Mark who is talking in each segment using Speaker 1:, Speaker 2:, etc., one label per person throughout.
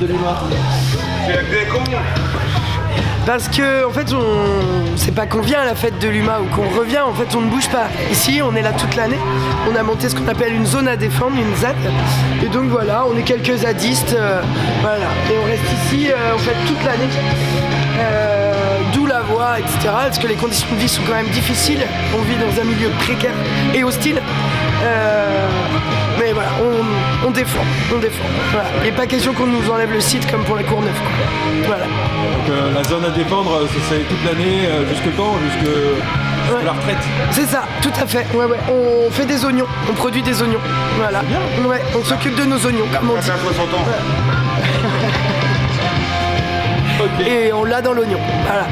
Speaker 1: de Lima.
Speaker 2: Parce que en fait c'est pas qu'on vient à la fête de l'UMA ou qu'on revient, en fait on ne bouge pas. Ici on est là toute l'année, on a monté ce qu'on appelle une zone à défendre, une ZAD. Et donc voilà, on est quelques zadistes, voilà. Et on reste ici en fait toute l'année. D'où la voix, etc. Parce que les conditions de vie sont quand même difficiles. On vit dans un milieu précaire et hostile. Mais voilà, on défend. Voilà. Il n'est pas question qu'on nous enlève le site comme pour la Courneuve. Voilà.
Speaker 1: Donc la zone à défendre, c'est toute l'année, jusque quand? Jusque la retraite?
Speaker 2: C'est ça, tout à fait. Ouais. On fait des oignons, on produit des oignons. Voilà.
Speaker 1: Bien.
Speaker 2: Ouais, on s'occupe de nos oignons, comme on dit.
Speaker 3: Ça fait 60 ans.
Speaker 2: Okay. Et on l'a dans l'oignon. Voilà.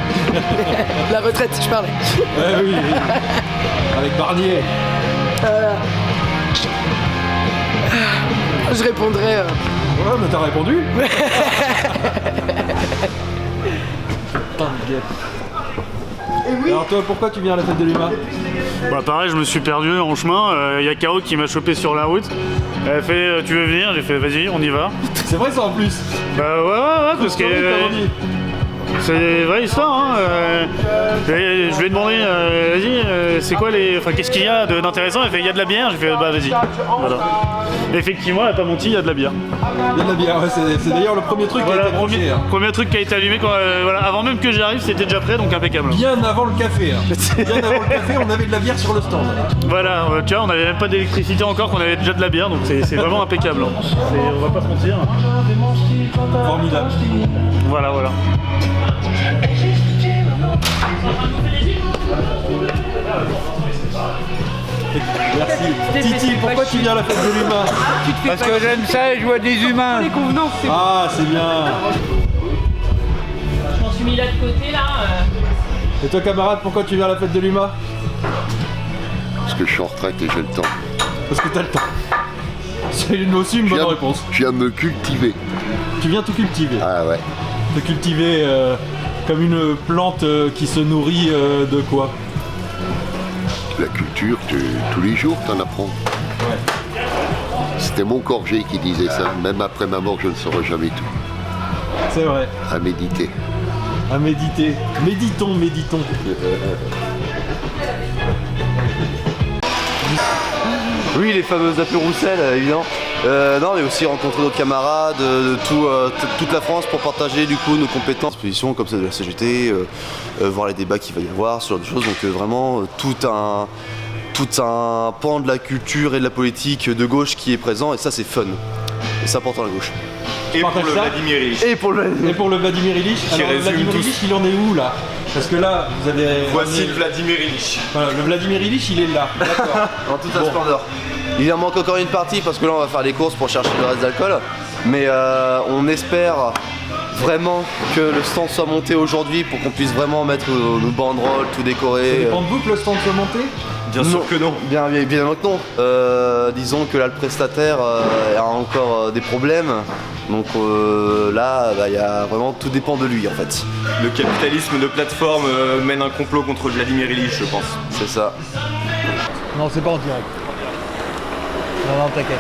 Speaker 2: La retraite, je parlais.
Speaker 1: Oui. Avec Barnier.
Speaker 2: Je répondrai.
Speaker 1: Ouais, mais t'as répondu.
Speaker 2: Oui.
Speaker 1: Alors toi, pourquoi tu viens à la fête de l'UMA?
Speaker 4: Bah pareil, je me suis perdu en chemin, y a Caro qui m'a chopé sur la route. Elle fait tu veux venir? J'ai fait vas-y, on y va.
Speaker 1: C'est vrai ça en plus.
Speaker 4: Bah ouais, parce que c'est une vraie histoire hein. Je lui ai demandé vas-y, c'est quoi qu'est-ce qu'il y a d'intéressant? Elle fait il y a de la bière, j'ai fait bah vas-y. Voilà. Effectivement, elle a pas menti, il y a de la bière.
Speaker 1: Il y a de la bière, ouais, c'est d'ailleurs le premier truc qui a été branché.
Speaker 4: Premier truc qui a été allumé quand, voilà, avant même que j'arrive, c'était déjà prêt, donc impeccable.
Speaker 1: Bien avant le café. Bien avant le café, on avait de la bière sur le stand.
Speaker 4: Voilà, tu vois, on n'avait même pas d'électricité encore, qu'on avait déjà de la bière, donc c'est vraiment impeccable. Hein. On va pas se mentir.
Speaker 1: Formidable.
Speaker 4: Voilà.
Speaker 1: Merci. Titi, pourquoi tu viens à la fête de l'UMA?
Speaker 3: Parce que j'aime ça et je vois des humains.
Speaker 1: Ah, c'est bien.
Speaker 5: Je m'en suis mis là de côté là.
Speaker 1: Et toi camarade, pourquoi tu viens à la fête de l'UMA?
Speaker 6: Parce que je suis en retraite et j'ai le temps.
Speaker 1: Parce que t'as le temps. C'est aussi une bonne réponse.
Speaker 6: Je viens me cultiver.
Speaker 1: Tu viens tout cultiver.
Speaker 6: Ah ouais.
Speaker 1: Te cultiver comme une plante qui se nourrit de quoi?
Speaker 6: La culture, tous les jours t'en apprends.
Speaker 1: Ouais.
Speaker 6: C'était mon Corgé qui disait ça. Même après ma mort, je ne saurai jamais tout.
Speaker 1: C'est vrai.
Speaker 6: À méditer.
Speaker 1: À méditer. Méditons.
Speaker 7: Oui, les fameuses AP Roussel, évidemment. Non, mais aussi rencontrer d'autres camarades de toute la France pour partager du coup nos compétences, expositions comme celle de la CGT, voir les débats qu'il va y avoir, ce genre de choses. Donc vraiment tout un pan de la culture et de la politique de gauche qui est présent, et ça c'est fun. Et c'est important la gauche.
Speaker 3: Et pour le Vladimir Ilyich.
Speaker 7: Et pour le
Speaker 1: Vladimir Ilyich. Alors le Vladimir Ilyich, il en est où là? Parce que là, vous avez...
Speaker 3: Voici le Vladimir Ilyich.
Speaker 1: Voilà, le Vladimir Ilyich, il est là. D'accord.
Speaker 7: En toute sa splendeur. Il en manque encore une partie parce que là on va faire les courses pour chercher le reste d'alcool. Mais on espère vraiment que le stand soit monté aujourd'hui pour qu'on puisse vraiment mettre nos banderoles, tout décorer.
Speaker 1: Ça dépend de vous que le stand soit monté?
Speaker 3: Bien sûr que non.
Speaker 7: Bien que non. Disons que là le prestataire a encore des problèmes. Donc là, y a vraiment tout dépend de lui en fait.
Speaker 3: Le capitalisme de plateforme mène un complot contre Vladimir Ilyich, je pense.
Speaker 7: C'est ça.
Speaker 8: Non, c'est pas en direct. Non, t'inquiète.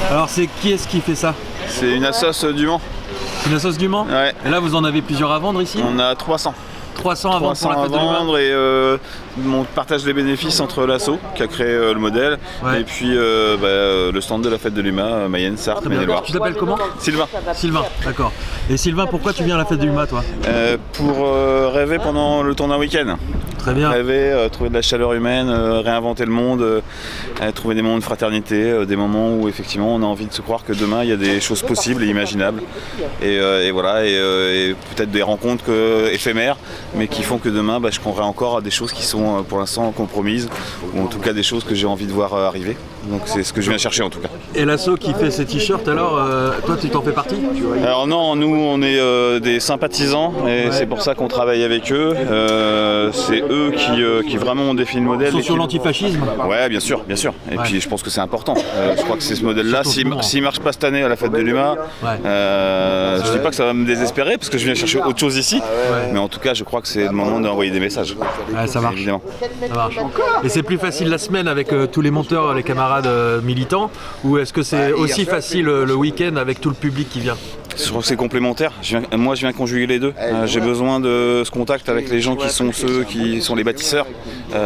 Speaker 1: Alors qui est-ce qui fait ça?
Speaker 9: C'est une assoce du Mans.
Speaker 1: Une assoce du Mans?
Speaker 9: Ouais.
Speaker 1: Et là vous en avez plusieurs à vendre ici?
Speaker 9: On a 300.
Speaker 1: 300 à vendre pour la fête de l'UMA.
Speaker 9: Et on partage les bénéfices entre l'asso qui a créé le modèle et puis le stand de la fête de l'UMA, Mayenne, Sarthe, Maine-et-Loire.
Speaker 1: Tu t'appelles comment?
Speaker 9: Sylvain.
Speaker 1: Sylvain, d'accord. Et Sylvain, pourquoi tu viens à la fête de l'UMA toi?
Speaker 9: Pour rêver pendant le temps d'un week-end.
Speaker 1: Très bien.
Speaker 9: Rêver, trouver de la chaleur humaine, réinventer le monde, trouver des moments de fraternité, des moments où effectivement on a envie de se croire que demain il y a des choses possibles et imaginables. Et voilà, et peut-être des rencontres éphémères, mais qui font que demain je croirai encore à des choses qui sont pour l'instant compromises, ou en tout cas des choses que j'ai envie de voir arriver. Donc c'est ce que je viens chercher en tout cas.
Speaker 1: Et l'asso qui fait ces t-shirts alors, toi tu t'en fais partie?
Speaker 9: Alors non, nous on est des sympathisants et c'est pour ça qu'on travaille avec eux. C'est eux qui vraiment ont défini le modèle.
Speaker 1: Sur l'antifascisme?
Speaker 9: Ouais, bien sûr. Et puis je pense que c'est important. Je crois que c'est ce modèle-là. S'il marche pas cette année à la fête de l'UMA, je dis pas que ça va me désespérer parce que je viens chercher autre chose ici. Mais en tout cas, je crois que c'est le moment d'envoyer des messages.
Speaker 1: Ouais, ça marche.
Speaker 9: Évidemment.
Speaker 1: Ça marche. Et c'est plus facile la semaine avec tous les monteurs, les camarades
Speaker 5: camarades militants, ou est-ce que c'est aussi facile le week-end avec tout le public qui vient?
Speaker 9: Je trouve que c'est complémentaire. Moi, je viens conjuguer les deux. J'ai besoin de ce contact avec les gens qui sont ceux qui sont les bâtisseurs.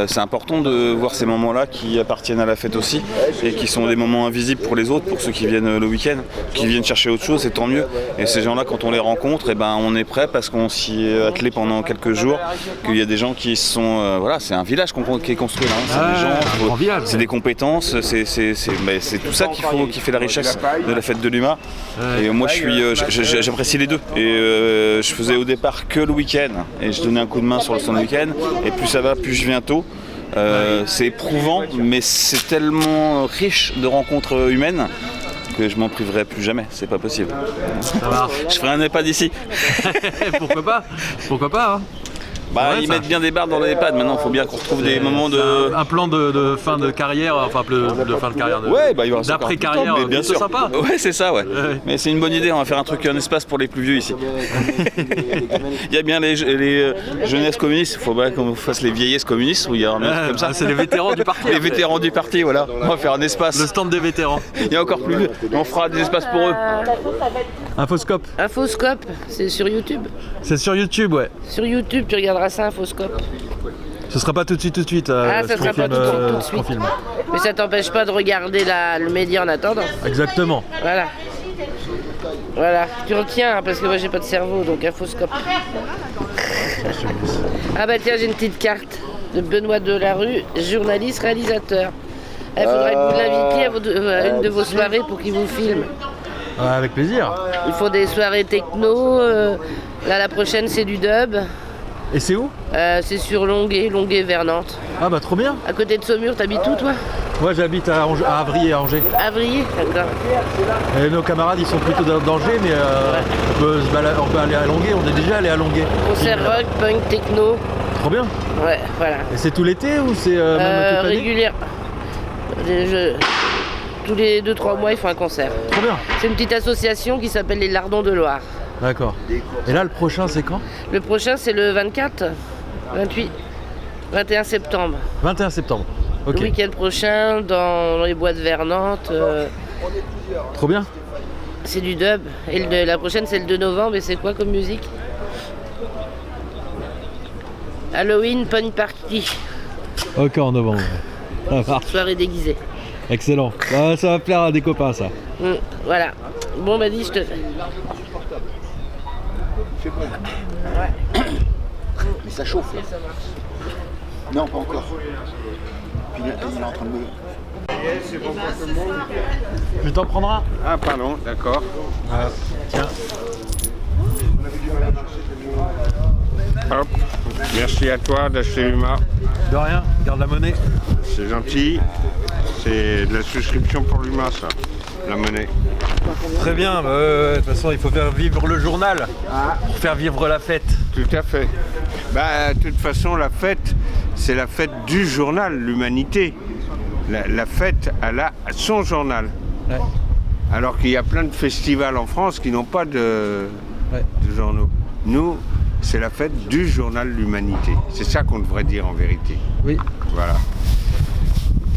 Speaker 9: C'est important de voir ces moments-là qui appartiennent à la fête aussi et qui sont des moments invisibles pour les autres, pour ceux qui viennent le week-end, qui viennent chercher autre chose, c'est tant mieux. Et ces gens-là, quand on les rencontre, on est prêt parce qu'on s'y est attelé pendant quelques jours, qu'il y a des gens qui sont... voilà, c'est un village qui est construit là. C'est des gens, c'est des compétences, c'est tout ça qui fait la richesse de la fête de l'UMA. Et moi, j'apprécie les deux. Et je faisais au départ que le week-end et je donnais un coup de main sur le stand week-end. Et plus ça va, plus je viens tôt. C'est éprouvant, mais c'est tellement riche de rencontres humaines que je m'en priverai plus jamais. C'est pas possible. Je ferai un EHPAD ici.
Speaker 5: Pourquoi pas? Pourquoi pas hein.
Speaker 9: Ils mettent bien des barres dans les EHPAD. Maintenant, il faut bien qu'on retrouve des moments de...
Speaker 5: Un plan de fin de carrière, enfin de fin de carrière, d'après-carrière,
Speaker 9: bien sûr.
Speaker 5: Sympa.
Speaker 9: Ouais, c'est ça, ouais. Mais c'est une bonne idée, on va faire un espace pour les plus vieux ici. Il y a bien les jeunesses communistes, il faut bien qu'on fasse les vieillesses communistes, où il y a un truc comme ça.
Speaker 5: C'est les vétérans du parti.
Speaker 9: Les vétérans du parti, voilà. On va faire un espace.
Speaker 5: Le stand des vétérans.
Speaker 9: Il y a encore plus vieux. On fera des espaces pour eux.
Speaker 5: Infoscope.
Speaker 10: Infoscope, c'est sur YouTube.
Speaker 5: C'est sur YouTube, ouais.
Speaker 10: Sur YouTube, tu regarderas ça, Infoscope.
Speaker 5: Ce sera pas tout de suite.
Speaker 10: Ça sera pas tout de suite. Mais ça t'empêche pas de regarder le média en attendant.
Speaker 5: Exactement.
Speaker 10: Voilà. Tu retiens, hein, parce que moi j'ai pas de cerveau, donc Infoscope. Ah bah tiens, j'ai une petite carte de Benoît Delarue, journaliste, réalisateur. Il faudrait que vous l'invitiez à une de vos soirées pour qu'il vous filme.
Speaker 5: Avec plaisir.
Speaker 10: Il faut des soirées techno. Là, la prochaine, c'est du dub.
Speaker 5: Et c'est où?
Speaker 10: C'est sur Longuet vers Nantes.
Speaker 5: Ah bah trop bien.
Speaker 10: À côté de Saumur, t'habites où toi?
Speaker 5: Moi j'habite à Avrier, à Angers.
Speaker 10: Avrier, d'accord.
Speaker 5: Et nos camarades ils sont plutôt d'Angers, mais on peut aller à Longuet, on est déjà allé à Longuet.
Speaker 10: Concert rock, punk, techno.
Speaker 5: Trop bien.
Speaker 10: Ouais, voilà.
Speaker 5: Et c'est tout l'été ou c'est même toute l'année?
Speaker 10: Régulière. Tous les 2-3 mois ils font un concert.
Speaker 5: Trop bien.
Speaker 10: C'est une petite association qui s'appelle les Lardons de Loire.
Speaker 5: D'accord. Et là le prochain c'est quand?
Speaker 10: Le prochain c'est le 24, 28, 21 septembre.
Speaker 5: 21 septembre. Ok.
Speaker 10: Le week-end prochain dans les bois de vers Nantes.
Speaker 5: Trop bien.
Speaker 10: C'est du dub. Et la prochaine c'est le 2 novembre et c'est quoi comme musique? Halloween Punk Party.
Speaker 5: Ok, en novembre.
Speaker 10: Soirée déguisée.
Speaker 5: Excellent. Ça va plaire à des copains ça.
Speaker 10: Voilà. Bon bah dis, je te...
Speaker 6: C'est bon. Ouais. Mais ça chauffe là. Non, pas encore. Puis il est en train de me...
Speaker 8: C'est bon pour tout le monde.
Speaker 5: Je t'en prendre un.
Speaker 8: Ah pardon, d'accord.
Speaker 5: Tiens.
Speaker 8: Hop. Merci à toi d'acheter l'UMA.
Speaker 5: De rien, garde la monnaie.
Speaker 8: C'est gentil. C'est de la souscription pour l'UMA ça, la monnaie.
Speaker 5: Très bien, de toute façon il faut faire vivre le journal pour faire vivre la fête.
Speaker 8: Tout à fait. De toute façon la fête, c'est la fête du journal, l'humanité. La fête, elle a son journal. Ouais. Alors qu'il y a plein de festivals en France qui n'ont pas de journaux. Nous, c'est la fête du journal l'humanité. C'est ça qu'on devrait dire en vérité.
Speaker 5: Oui.
Speaker 8: Voilà.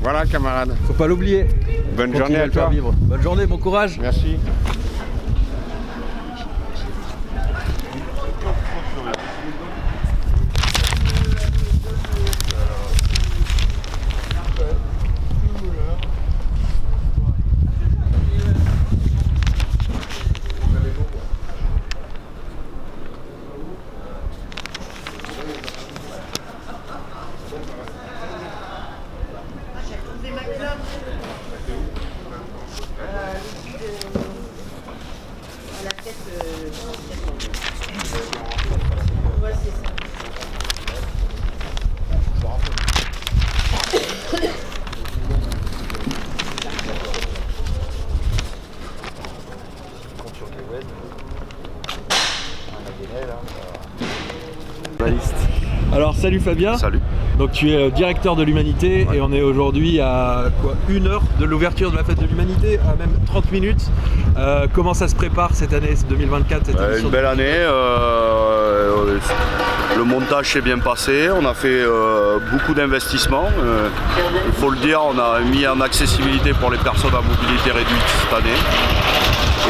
Speaker 8: Voilà, camarade.
Speaker 5: Faut pas l'oublier.
Speaker 8: Bonne journée à toi.
Speaker 5: Vivre. Bonne journée, bon courage.
Speaker 8: Merci.
Speaker 5: Alors salut Fabien.
Speaker 11: Salut.
Speaker 1: Donc tu es directeur de l'Humanité et on est aujourd'hui à quoi, 1 heure de l'ouverture de la fête de l'Humanité, à même 30 minutes. Comment ça se prépare cette année 2024 cette édition
Speaker 11: Une belle année. Le montage s'est bien passé. On a fait beaucoup d'investissements. Il faut le dire, on a mis en accessibilité pour les personnes à mobilité réduite cette année.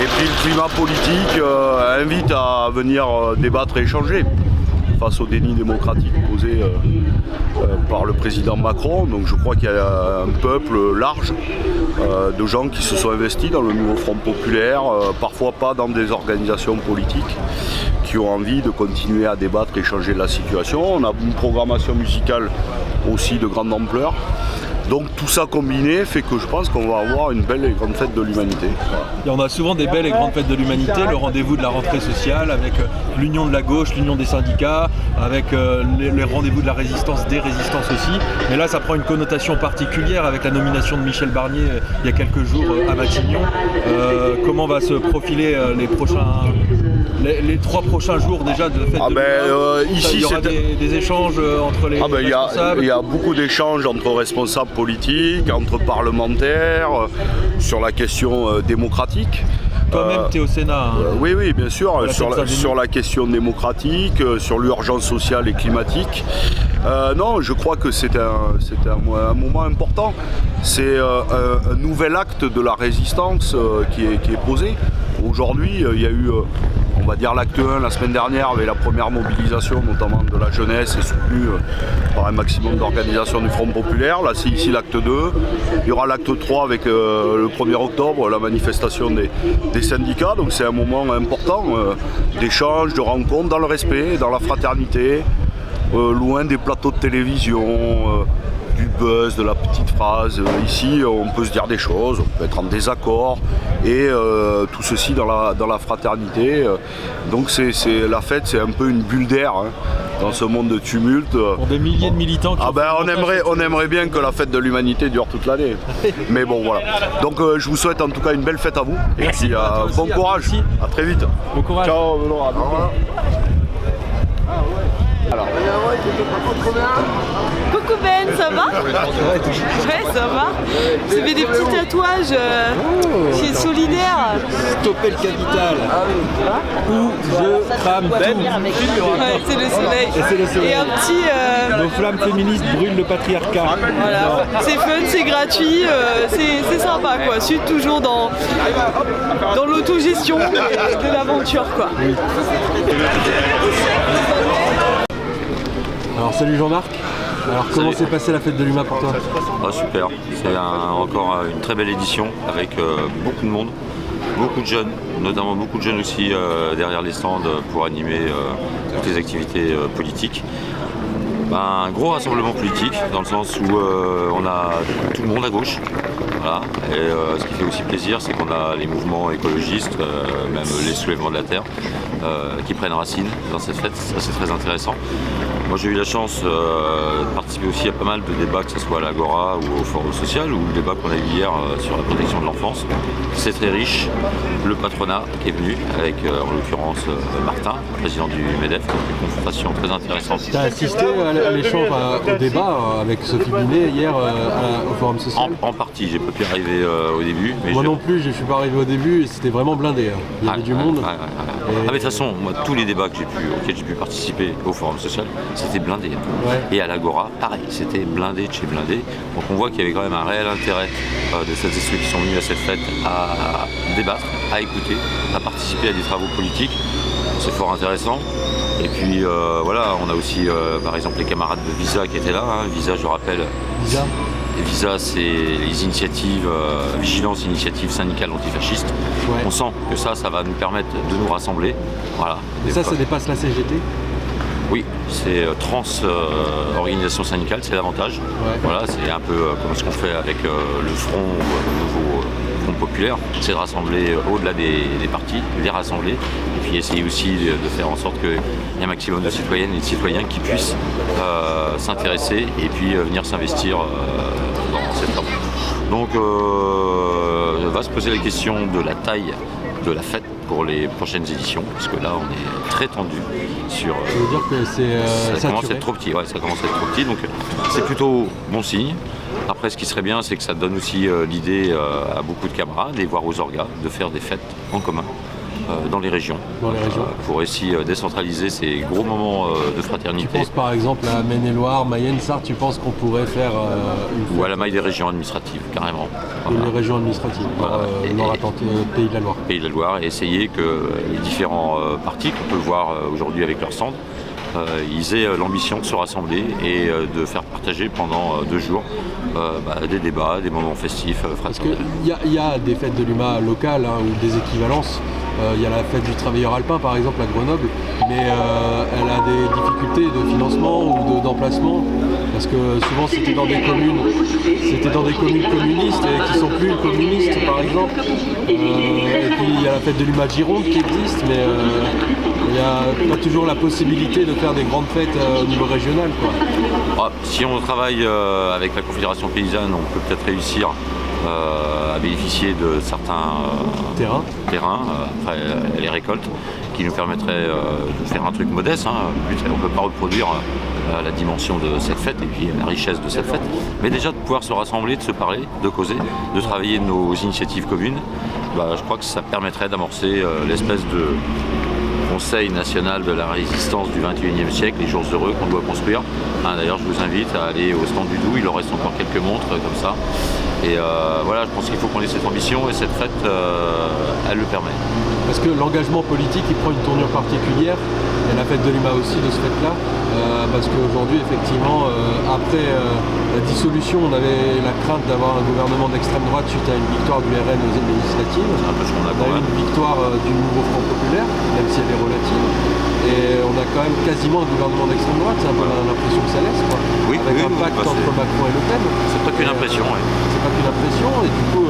Speaker 11: Et puis le climat politique invite à venir débattre et échanger face au déni démocratique posé par le président Macron. Donc je crois qu'il y a un peuple large de gens qui se sont investis dans le nouveau Front populaire, parfois pas dans des organisations politiques, qui ont envie de continuer à débattre et échanger de la situation. On a une programmation musicale aussi de grande ampleur. Donc tout ça combiné fait que je pense qu'on va avoir une belle et grande fête de l'Humanité. Voilà.
Speaker 1: Et on a souvent des belles et grandes fêtes de l'Humanité, le rendez-vous de la rentrée sociale avec l'union de la gauche, l'union des syndicats, avec les rendez-vous de la résistance, des résistances aussi. Mais là ça prend une connotation particulière avec la nomination de Michel Barnier il y a quelques jours à Matignon. Comment va se profiler les 3 prochains jours déjà de fête de l'Humanité?
Speaker 11: Ici,
Speaker 1: il y aura des échanges entre les responsables.
Speaker 11: Il y a beaucoup d'échanges entre responsables politiques, entre parlementaires, sur la question démocratique.
Speaker 1: Toi-même, tu es au Sénat.
Speaker 11: Oui, bien sûr, sur la question démocratique, sur l'urgence sociale et climatique. Non, je crois que c'est un moment important. C'est un nouvel acte de la résistance qui est posé. Aujourd'hui, il y a eu, on va dire, l'acte 1 la semaine dernière avec la première mobilisation, notamment de la jeunesse, et soutenue par un maximum d'organisations du Front populaire. Là, c'est ici l'acte 2. Il y aura l'acte 3 avec le 1er octobre, la manifestation des syndicats. Donc c'est un moment important d'échange, de rencontre dans le respect, dans la fraternité, loin des plateaux de télévision, du buzz, de la petite phrase. Ici, on peut se dire des choses, on peut être en désaccord, et tout ceci dans la fraternité. Donc la fête, c'est un peu une bulle d'air dans ce monde de tumulte.
Speaker 1: Pour des milliers de militants qui
Speaker 11: on aimerait bien que la fête de l'Humanité dure toute l'année. Mais bon, voilà. Donc je vous souhaite en tout cas une belle fête à vous. Et puis bon courage.
Speaker 1: Merci.
Speaker 11: À très vite.
Speaker 1: Bon courage.
Speaker 11: Ciao, Laura. Alors.
Speaker 12: Coucou Ben, ça va? Ouais, ça va. J'ai fait des petits tatouages chez Solidaire.
Speaker 1: Stopper le capital. Ou je crame tout.
Speaker 12: Ouais, c'est le soleil.
Speaker 1: Et c'est le soleil.
Speaker 12: Et un petit...
Speaker 1: Nos flammes féministes brûlent le patriarcat.
Speaker 12: Voilà, c'est fun, c'est gratuit, c'est sympa quoi. Je suis toujours dans l'autogestion de l'aventure quoi.
Speaker 1: Oui. Alors salut Jean-Marc. Alors comment s'est passée la fête de l'UMA pour toi?
Speaker 13: Super, c'est encore une très belle édition avec beaucoup de monde, beaucoup de jeunes, notamment beaucoup de jeunes aussi derrière les stands pour animer toutes les activités politiques. Un gros rassemblement politique dans le sens où on a tout le monde à gauche. Voilà. Et ce qui fait aussi plaisir, c'est qu'on a les mouvements écologistes, même les soulèvements de la terre, qui prennent racine dans cette fête. Ça, c'est très intéressant. Moi, j'ai eu la chance de participer aussi à pas mal de débats, que ce soit à l'Agora ou au Forum social, ou le débat qu'on a eu hier sur la protection de l'enfance. C'est très riche. Le patronat qui est venu, avec en l'occurrence Martin, président du MEDEF, une confrontation très intéressante.
Speaker 1: Tu as assisté à l'échange, au débat avec Sophie Binet hier au Forum social?
Speaker 13: En partie, j'ai pas pu arriver au début. Mais
Speaker 1: moi non plus, je suis pas arrivé au début et c'était vraiment blindé. Il y avait du monde.
Speaker 13: Mais de toute façon, moi, tous les débats auxquels j'ai pu participer au Forum social, c'était blindé. Et à l'Agora, pareil, c'était blindé de chez blindé. Donc on voit qu'il y avait quand même un réel intérêt de celles et ceux qui sont venus à cette fête à débattre, à écouter, à participer à des travaux politiques. C'est fort intéressant. Et puis voilà, on a aussi par exemple les camarades de Visa qui étaient là. Visa, je rappelle. Visa, c'est les initiatives, vigilance, initiatives syndicales antifascistes. On sent que ça va nous permettre de nous rassembler. Voilà.
Speaker 1: Et ça dépasse la CGT?
Speaker 13: Oui, c'est organisation syndicale, c'est l'avantage. Voilà, c'est un peu comme ce qu'on fait avec le Front, le nouveau Front populaire, c'est de rassembler au-delà des partis, les rassembler, et puis essayer aussi de faire en sorte qu'il y ait un maximum de citoyennes et de citoyens qui puissent s'intéresser et puis venir s'investir dans cette campagne. Donc va se poser la question de la taille de la fête pour les prochaines éditions, parce que là on est très tendu sur.
Speaker 5: Ça veut dire que c'est
Speaker 13: ça commence à être trop petit, ouais, ça commence à être trop petit, donc c'est plutôt bon signe. Après, ce qui serait bien, c'est que ça donne aussi l'idée à beaucoup de camarades, et voire aux orgas, de faire des fêtes en commun. Dans les régions, pour essayer décentraliser ces gros moments de fraternité.
Speaker 5: Tu penses par exemple à Maine-et-Loire, Mayenne, Sarthe, tu penses qu'on pourrait faire une fête?
Speaker 13: Ou à la maille des régions administratives, carrément.
Speaker 5: Voilà. Les régions administratives, Pays de la Loire.
Speaker 13: Pays de la Loire, et essayer que les différents partis qu'on peut voir aujourd'hui avec leur centre, ils aient l'ambition de se rassembler et de faire partager pendant 2 jours des débats, des moments festifs, fraternels.
Speaker 5: Parce qu'il y a des fêtes de l'UMA locales ou des équivalences. Il y a la fête du travailleur alpin par exemple à Grenoble, mais elle a des difficultés de financement ou d'emplacement, parce que souvent c'était dans des communes communistes et qui sont plus communistes par exemple. Et puis il y a la fête de l'UMA de Gironde qui existe, mais il n'y a pas toujours la possibilité de faire des grandes fêtes au niveau régional, quoi.
Speaker 13: Si on travaille avec la Confédération paysanne, on peut peut-être réussir à bénéficier de certains terrains après les récoltes, qui nous permettraient de faire un truc modeste. On ne peut pas reproduire la dimension de cette fête et puis la richesse de cette fête, mais déjà de pouvoir se rassembler, de se parler, de causer, de travailler nos initiatives communes. Je crois que ça permettrait d'amorcer l'espèce de Conseil national de la résistance du XXIe siècle, les jours heureux qu'on doit construire. D'ailleurs, je vous invite à aller au stand du Doubs, il en reste encore quelques montres comme ça. Et voilà, je pense qu'il faut qu'on ait cette ambition, et cette fête, elle le permet.
Speaker 5: Parce que l'engagement politique, il prend une tournure particulière, et la fête de l'UMA aussi de ce fait-là, parce qu'aujourd'hui, effectivement, après la dissolution, on avait la crainte d'avoir un gouvernement d'extrême droite suite à une victoire du RN aux législatives.
Speaker 13: C'est un peu ce qu'on a quand même.
Speaker 5: Une victoire du nouveau Front populaire, même si elle est relative. Et on a quand même quasiment un gouvernement d'extrême droite, c'est un peu l'impression que ça laisse, quoi.
Speaker 13: Oui,
Speaker 5: avec un pacte entre Macron et Le Pen.
Speaker 13: C'est pas qu'une impression, oui.
Speaker 5: C'est pas qu'une impression, et du coup,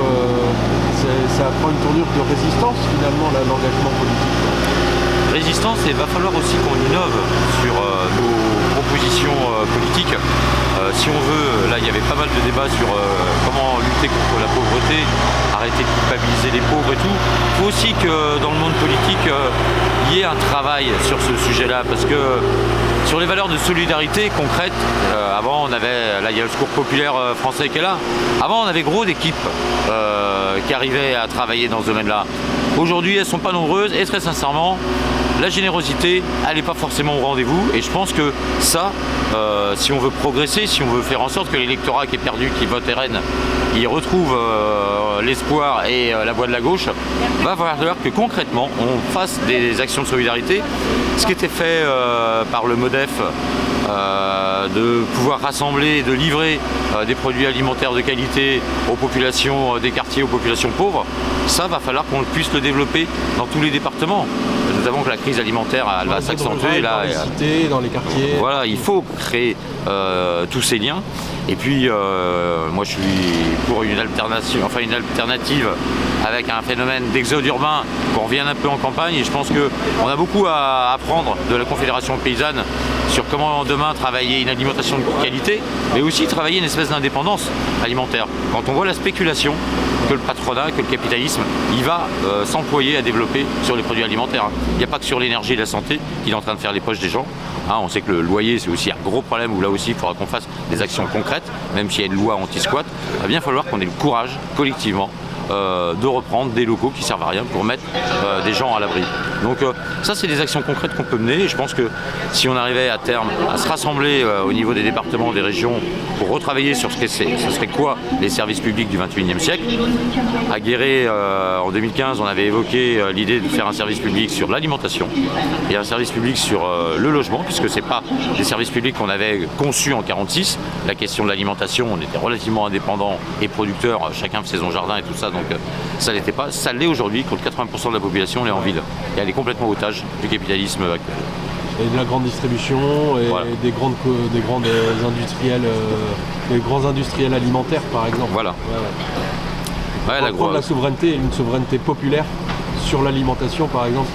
Speaker 5: ça prend une tournure de résistance, finalement, l'engagement politique.
Speaker 13: Résistance, et il va falloir aussi qu'on innove sur nos propositions politiques. Si on veut, là il y avait pas mal de débats sur comment lutter contre la pauvreté, arrêter de culpabiliser les pauvres et tout. Il faut aussi que dans le monde politique, il y ait un travail sur ce sujet-là, parce que sur les valeurs de solidarité concrètes, avant on avait, là il y a le Secours populaire français qui est là, avant on avait gros d'équipes qui arrivaient à travailler dans ce domaine-là. Aujourd'hui elles ne sont pas nombreuses, et très sincèrement, la générosité, elle n'est pas forcément au rendez-vous, et je pense que ça, si on veut progresser, si on veut faire en sorte que l'électorat qui est perdu, qui vote RN, il retrouve l'espoir et la voie de la gauche, va falloir que concrètement on fasse des actions de solidarité. Ce qui était fait par le MODEF, de pouvoir rassembler et de livrer des produits alimentaires de qualité aux populations des quartiers, aux populations pauvres, ça va falloir qu'on puisse le développer dans tous les départements. Nous avons que la crise alimentaire, elle va s'accentuer là.
Speaker 5: Dans les cités, dans les quartiers.
Speaker 13: Voilà, il faut créer tous ces liens. Et puis, moi je suis pour une alternative avec un phénomène d'exode urbain, qu'on revienne un peu en campagne. Et je pense qu'on a beaucoup à apprendre de la Confédération paysanne sur comment demain travailler une alimentation de qualité, mais aussi travailler une espèce d'indépendance alimentaire. Quand on voit la spéculation que le patronat, que le capitalisme, il va s'employer à développer sur les produits alimentaires. Il n'y a pas que sur l'énergie et la santé qu'il est en train de faire les poches des gens. On sait que le loyer, c'est aussi un gros problème où là aussi il faudra qu'on fasse des actions concrètes, même s'il y a une loi anti-squat. Il va bien falloir qu'on ait le courage, collectivement, de reprendre des locaux qui servent à rien pour mettre des gens à l'abri. Donc ça, c'est des actions concrètes qu'on peut mener, et je pense que si on arrivait à terme à se rassembler au niveau des départements, des régions, pour retravailler sur ce serait quoi les services publics du XXIe siècle. À Guéret, en 2015, on avait évoqué l'idée de faire un service public sur l'alimentation et un service public sur le logement, puisque c'est pas des services publics qu'on avait conçus en 1946. La question de l'alimentation, on était relativement indépendants et producteurs, chacun faisait son jardin et tout ça, donc ça l'était pas. Ça l'est aujourd'hui, quand 80% de la population elle est en ville. Et elle est complètement otage du capitalisme actuel.
Speaker 5: Et de la grande distribution, et voilà. des grands industriels alimentaires, par exemple.
Speaker 13: Voilà.
Speaker 5: La souveraineté, une souveraineté populaire sur l'alimentation, par exemple.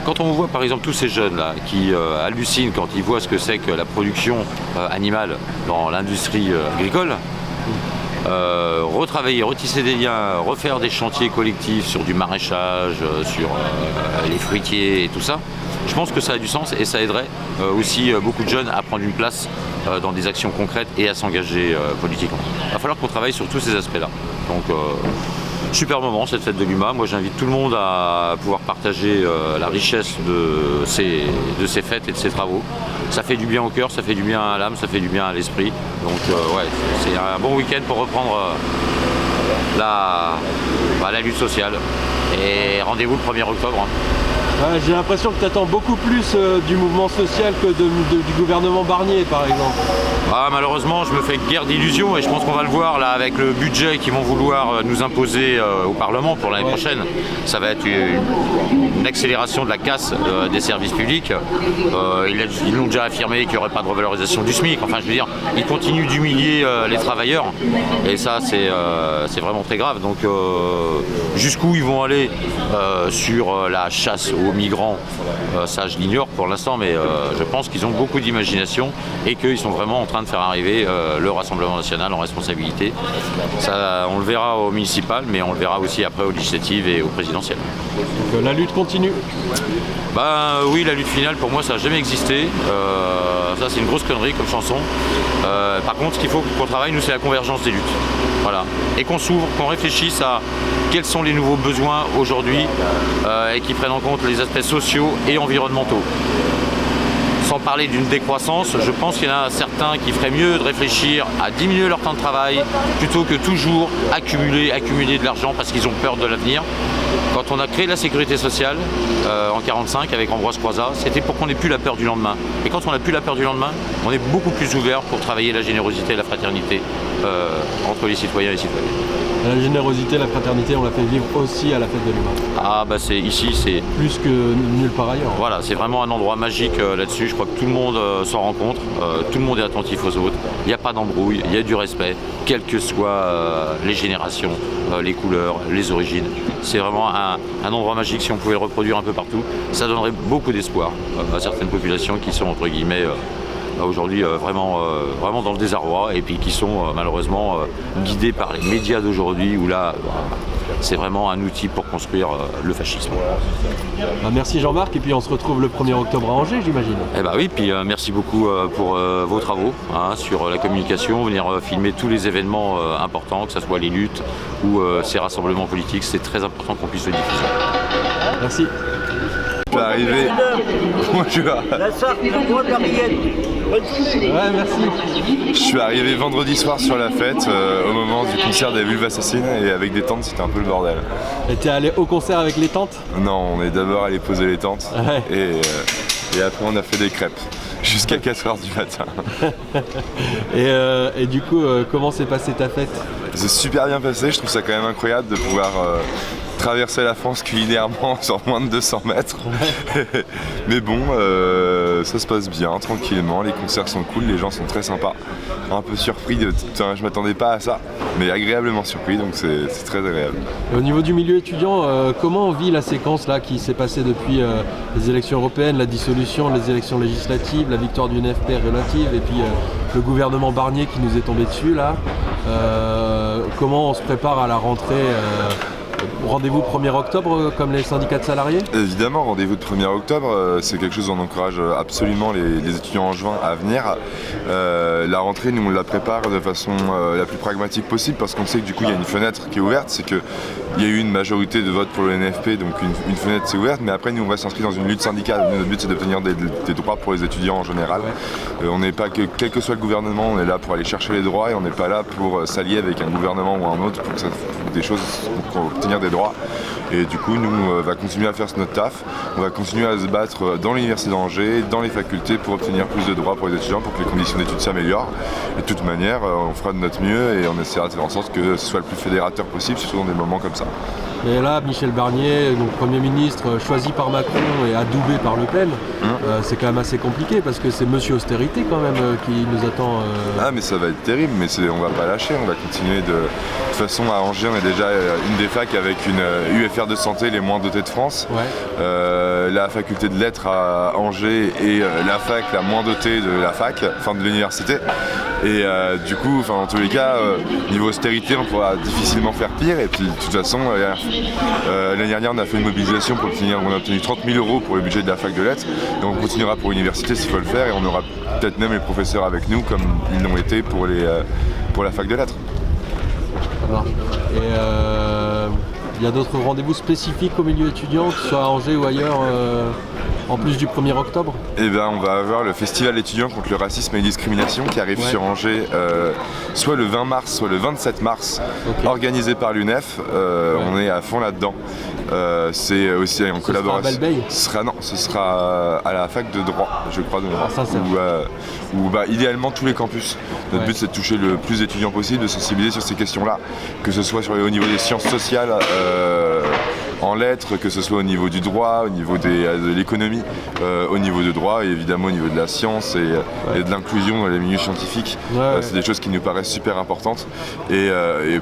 Speaker 13: Quand on voit par exemple tous ces jeunes là qui hallucinent quand ils voient ce que c'est que la production animale dans l'industrie agricole, retravailler, retisser des liens, refaire des chantiers collectifs sur du maraîchage, sur les fruitiers et tout ça. Je pense que ça a du sens et ça aiderait aussi beaucoup de jeunes à prendre une place dans des actions concrètes et à s'engager politiquement. Il va falloir qu'on travaille sur tous ces aspects-là. Donc, super moment cette fête de l'UMA. Moi j'invite tout le monde à pouvoir partager la richesse de ces fêtes et de ces travaux. Ça fait du bien au cœur, ça fait du bien à l'âme, ça fait du bien à l'esprit. Donc ouais, c'est un bon week-end pour reprendre la lutte sociale. Et rendez-vous le 1er octobre.
Speaker 5: Ouais, j'ai l'impression que tu attends beaucoup plus du mouvement social que du gouvernement Barnier par exemple.
Speaker 13: Ah, malheureusement, je me fais guère d'illusions et je pense qu'on va le voir là avec le budget qu'ils vont vouloir nous imposer au Parlement pour l'année prochaine. Ça va être une accélération de la casse des services publics. Ils l'ont déjà affirmé qu'il n'y aurait pas de revalorisation du SMIC. Enfin, je veux dire, ils continuent d'humilier les travailleurs et ça, c'est vraiment très grave. Donc, jusqu'où ils vont aller sur la chasse aux migrants, ça je l'ignore pour l'instant, mais je pense qu'ils ont beaucoup d'imagination et qu'ils sont vraiment en train de faire arriver le Rassemblement national en responsabilité. Ça, on le verra au municipal, mais on le verra aussi après aux législatives et aux présidentielles.
Speaker 5: Donc, la lutte continue.
Speaker 13: Oui, la lutte finale pour moi ça n'a jamais existé. Ça c'est une grosse connerie comme chanson. Par contre, ce qu'il faut qu'on travaille, nous, c'est la convergence des luttes. Voilà. Et qu'on s'ouvre, qu'on réfléchisse à quels sont les nouveaux besoins aujourd'hui et qui prennent en compte les aspects sociaux et environnementaux. Sans parler d'une décroissance, je pense qu'il y en a certains qui feraient mieux de réfléchir à diminuer leur temps de travail plutôt que toujours accumuler de l'argent parce qu'ils ont peur de l'avenir. Quand on a créé la sécurité sociale en 1945 avec Ambroise Croizat, c'était pour qu'on n'ait plus la peur du lendemain. Et quand on n'a plus la peur du lendemain, on est beaucoup plus ouvert pour travailler la générosité et la fraternité entre les citoyens et les citoyennes.
Speaker 5: La générosité, la fraternité, on l'a fait vivre aussi à la fête de l'UMA.
Speaker 13: Ah bah ici c'est
Speaker 5: plus que nulle part ailleurs.
Speaker 13: Voilà, c'est vraiment un endroit magique là-dessus. Je crois que tout le monde s'en rend compte, tout le monde est attentif aux autres. Il n'y a pas d'embrouille, il y a du respect, quelles que soient les générations, les couleurs, les origines. C'est vraiment un endroit magique. Si on pouvait le reproduire un peu partout, ça donnerait beaucoup d'espoir à certaines populations qui sont entre guillemets aujourd'hui vraiment dans le désarroi et puis qui sont malheureusement guidés par les médias d'aujourd'hui où là c'est vraiment un outil pour construire le fascisme.
Speaker 5: Merci Jean-Marc et puis on se retrouve le 1er octobre à Angers j'imagine.
Speaker 13: Oui, puis merci beaucoup pour vos travaux sur la communication, venir filmer tous les événements importants, que ce soit les luttes ou ces rassemblements politiques, c'est très important qu'on puisse le diffuser.
Speaker 5: Merci.
Speaker 14: Je suis arrivé. Bonjour.
Speaker 15: La Sarthe, la boîte d'Ariette.
Speaker 5: Ouais, merci.
Speaker 14: Je suis arrivé vendredi soir sur la fête au moment du concert des Vulves Assassines et avec des tentes c'était un peu le bordel.
Speaker 5: Et t'es allé au concert avec les tentes?
Speaker 14: Non, on est d'abord allé poser les tentes et après on a fait des crêpes jusqu'à 4h du matin.
Speaker 5: Et du coup, comment s'est passée ta fête?
Speaker 14: C'est super bien passé, je trouve ça quand même incroyable de pouvoir traverser la France culinairement sur moins de 200 mètres. Mais bon, ça se passe bien, tranquillement, les concerts sont cool, les gens sont très sympas. Un peu surpris, je m'attendais pas à ça, mais agréablement surpris, donc c'est très agréable.
Speaker 5: Et au niveau du milieu étudiant, comment on vit la séquence là qui s'est passée depuis les élections européennes, la dissolution, les élections législatives, la victoire du NFP relative et puis le gouvernement Barnier qui nous est tombé dessus là. Comment on se prépare à la rentrée Rendez-vous 1er octobre comme les syndicats de salariés?
Speaker 14: Évidemment, rendez-vous de 1er octobre, c'est quelque chose où on encourage absolument les étudiants en juin à venir. La rentrée, nous on la prépare de façon la plus pragmatique possible parce qu'on sait que du coup il y a une fenêtre qui est ouverte, c'est qu'il y a eu une majorité de votes pour le NFP, donc une fenêtre s'est ouverte, mais après nous on va s'inscrire dans une lutte syndicale. Notre but c'est d'obtenir des droits pour les étudiants en général. On n'est pas que, quel que soit le gouvernement, on est là pour aller chercher les droits et on n'est pas là pour s'allier avec un gouvernement ou un autre pour des choses pour obtenir des droits. Et du coup, nous, on va continuer à faire notre taf. On va continuer à se battre dans l'université d'Angers, dans les facultés pour obtenir plus de droits pour les étudiants, pour que les conditions d'études s'améliorent. Et de toute manière, on fera de notre mieux et on essaiera de faire en sorte que ce soit le plus fédérateur possible, surtout dans des moments comme ça.
Speaker 5: Et là, Michel Barnier, donc Premier ministre, choisi par Macron et adoubé par Le Pen, c'est quand même assez compliqué parce que c'est Monsieur Austérité quand même qui nous attend.
Speaker 14: Ah mais ça va être terrible, mais on va pas lâcher, on va continuer de toute façon à Angers, on est déjà une des facs avec une UFR de santé les moins dotées de France. Ouais. La faculté de lettres à Angers est la fac la moins dotée de la fac, enfin de l'université. Et du coup, en tous les cas, niveau austérité, on pourra difficilement faire pire. Et puis de toute façon, l'année dernière, on a fait une mobilisation pour obtenir, on a obtenu 30 000 € pour le budget de la fac de lettres. Et on continuera pour l'université s'il faut le faire, et on aura peut-être même les professeurs avec nous comme ils l'ont été pour la fac de lettres.
Speaker 5: Et il y a d'autres rendez-vous spécifiques au milieu étudiant, que ce soit à Angers ou ailleurs, en plus du 1er octobre?
Speaker 14: Eh bien, on va avoir le festival étudiant contre le racisme et les discriminations qui arrive sur Angers soit le 20 mars, soit le 27 mars, organisé par l'UNEF. On est à fond là-dedans. C'est aussi en collaboration.
Speaker 5: Ce sera à Belle-Beille ?
Speaker 14: Ce sera à la fac de droit, je crois, ou idéalement tous les campus. Notre but, c'est de toucher le plus d'étudiants possible, de sensibiliser sur ces questions-là, que ce soit au niveau des sciences sociales, en lettres, que ce soit au niveau du droit, au niveau de l'économie, au niveau du droit et évidemment au niveau de la science et de l'inclusion dans les milieux scientifiques. C'est des choses qui nous paraissent super importantes. Et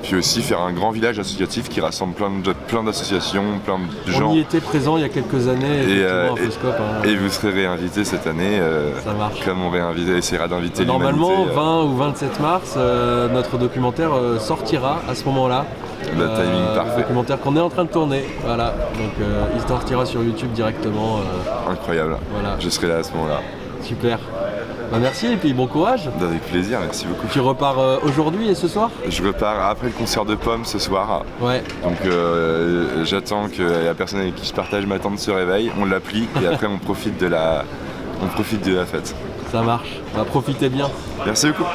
Speaker 14: puis aussi faire un grand village associatif qui rassemble plein d'associations, plein de gens.
Speaker 5: On y était présent il y a quelques années, à Foscope.
Speaker 14: Et vous serez réinvité cette année,
Speaker 5: ça marche.
Speaker 14: Comme on essaiera d'inviter l'humanité.
Speaker 5: Normalement, 20 ou 27 mars, notre documentaire sortira à ce moment-là.
Speaker 14: Le timing parfait.
Speaker 5: Le documentaire qu'on est en train de tourner, voilà. Donc il sortira sur YouTube directement.
Speaker 14: Incroyable.
Speaker 5: Voilà.
Speaker 14: Je serai là à ce moment-là.
Speaker 5: Super. Merci et puis bon courage.
Speaker 14: Avec plaisir, merci beaucoup.
Speaker 5: Tu repars aujourd'hui et ce soir?
Speaker 14: Je repars après le concert de Pommes ce soir.
Speaker 5: Ouais.
Speaker 14: Donc j'attends que la personne avec qui je partage ma tente se réveille, on l'applie et après on profite de la fête.
Speaker 5: Ça marche. Profitez bien.
Speaker 14: Merci beaucoup.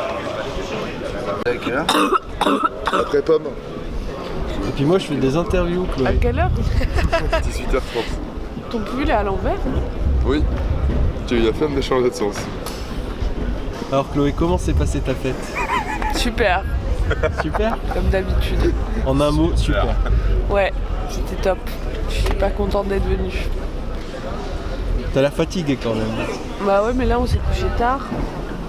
Speaker 11: Après Pommes.
Speaker 5: Et puis moi je fais des interviews, Chloé.
Speaker 12: À quelle heure?
Speaker 11: 18h30.
Speaker 12: Ton pull est à l'envers?
Speaker 11: Oui. Tu as eu la flemme de changer de sens.
Speaker 5: Alors Chloé, comment s'est passée ta fête?
Speaker 12: Super.
Speaker 5: Super?
Speaker 12: Comme d'habitude.
Speaker 5: En un mot, super.
Speaker 12: Ouais, c'était top. Je suis pas contente d'être venue.
Speaker 5: T'as l'air fatiguée quand même.
Speaker 12: Bah ouais, mais là on s'est couché tard,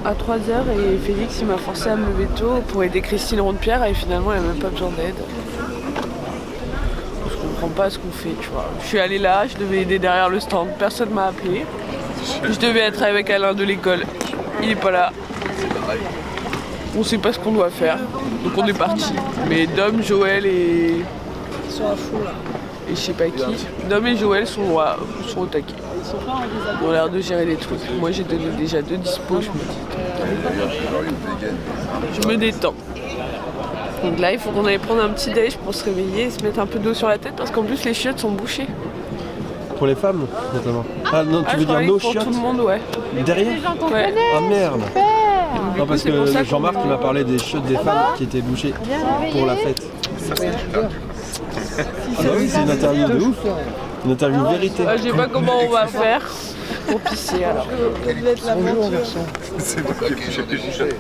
Speaker 12: à 3h, et Félix il m'a forcé à me lever tôt pour aider Christine Rondepierre, et finalement elle a même pas besoin d'aide. Je comprends pas ce qu'on fait, tu vois. Je suis allée là, je devais aider derrière le stand, personne m'a appelé. Je devais être avec Alain de l'école, il est pas là. On sait pas ce qu'on doit faire, donc on est parti. Mais Dom, Joël et...
Speaker 16: Ils sont à fond là.
Speaker 12: Et je sais pas qui. Dom et Joël sont au taquet. Ils ont l'air de gérer les trucs. Moi j'ai donné déjà 2 dispos, je me détends. Donc là il faut qu'on aille prendre un petit déj pour se réveiller et se mettre un peu d'eau sur la tête parce qu'en plus les chiottes sont bouchées.
Speaker 5: Pour les femmes notamment. Ah non, tu veux dire nos chiottes?
Speaker 12: Pour tout le monde, ouais.
Speaker 5: Derrière?
Speaker 12: Ouais.
Speaker 5: Ah merde. Non, parce que Jean-Marc
Speaker 12: qu'on...
Speaker 5: m'a parlé des chiottes des femmes qui étaient bouchées pour la fête. Ah bah oui, c'est une interview de ouf. Une interview vérité.
Speaker 12: Je sais pas comment on va faire pour pisser alors.
Speaker 16: Bonjour
Speaker 11: garçon. C'est moi qui ai bouché tes chiottes.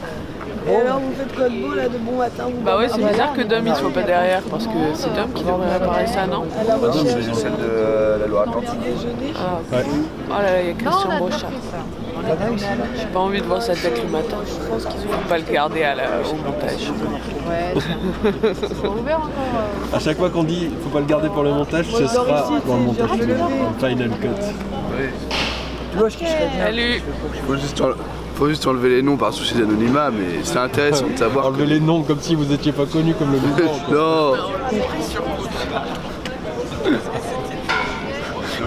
Speaker 16: Et alors vous faites quoi de beau là, de bon matin?
Speaker 12: Bah ouais, c'est bizarre que Dom il soit pas derrière parce que c'est Dom qui devrait réparer ça, non?
Speaker 11: Dom, c'est celle de la Loire-Atlantique.
Speaker 12: Ah, ouais. Oh là là, il y a Christian Brochard. J'ai pas envie de voir sa tête le matin. Je pense qu'il faut pas le garder au montage.
Speaker 16: Ouais.
Speaker 5: À chaque fois qu'on dit faut pas le garder pour le montage, ce sera dans le montage, dans le final cut.
Speaker 6: Tu vois ce que je serais bien.
Speaker 12: Salut.
Speaker 6: Faut juste enlever les noms par souci d'anonymat, mais c'est intéressant de savoir.
Speaker 5: Enlever les noms comme si vous étiez pas connus comme le mouvement.
Speaker 6: Non.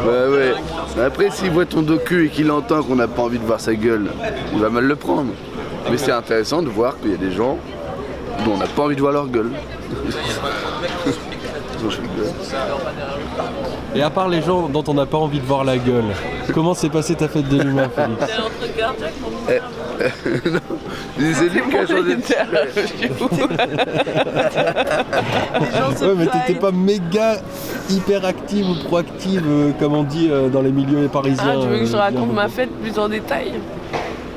Speaker 6: Ouais. Après, s'il voit ton docu et qu'il entend qu'on n'a pas envie de voir sa gueule, il va mal le prendre. Mais c'est intéressant de voir qu'il y a des gens dont on n'a pas envie de voir leur gueule.
Speaker 5: Et à part les gens dont on n'a pas envie de voir la gueule, comment s'est passée ta fête de l'humain, Félix?
Speaker 6: C'est lui qui a changé de
Speaker 5: Ouais, mais t'étais pas méga hyper active ou proactive comme on dit dans les milieux parisiens.
Speaker 12: Ah, tu veux que je raconte ma fête plus en détail?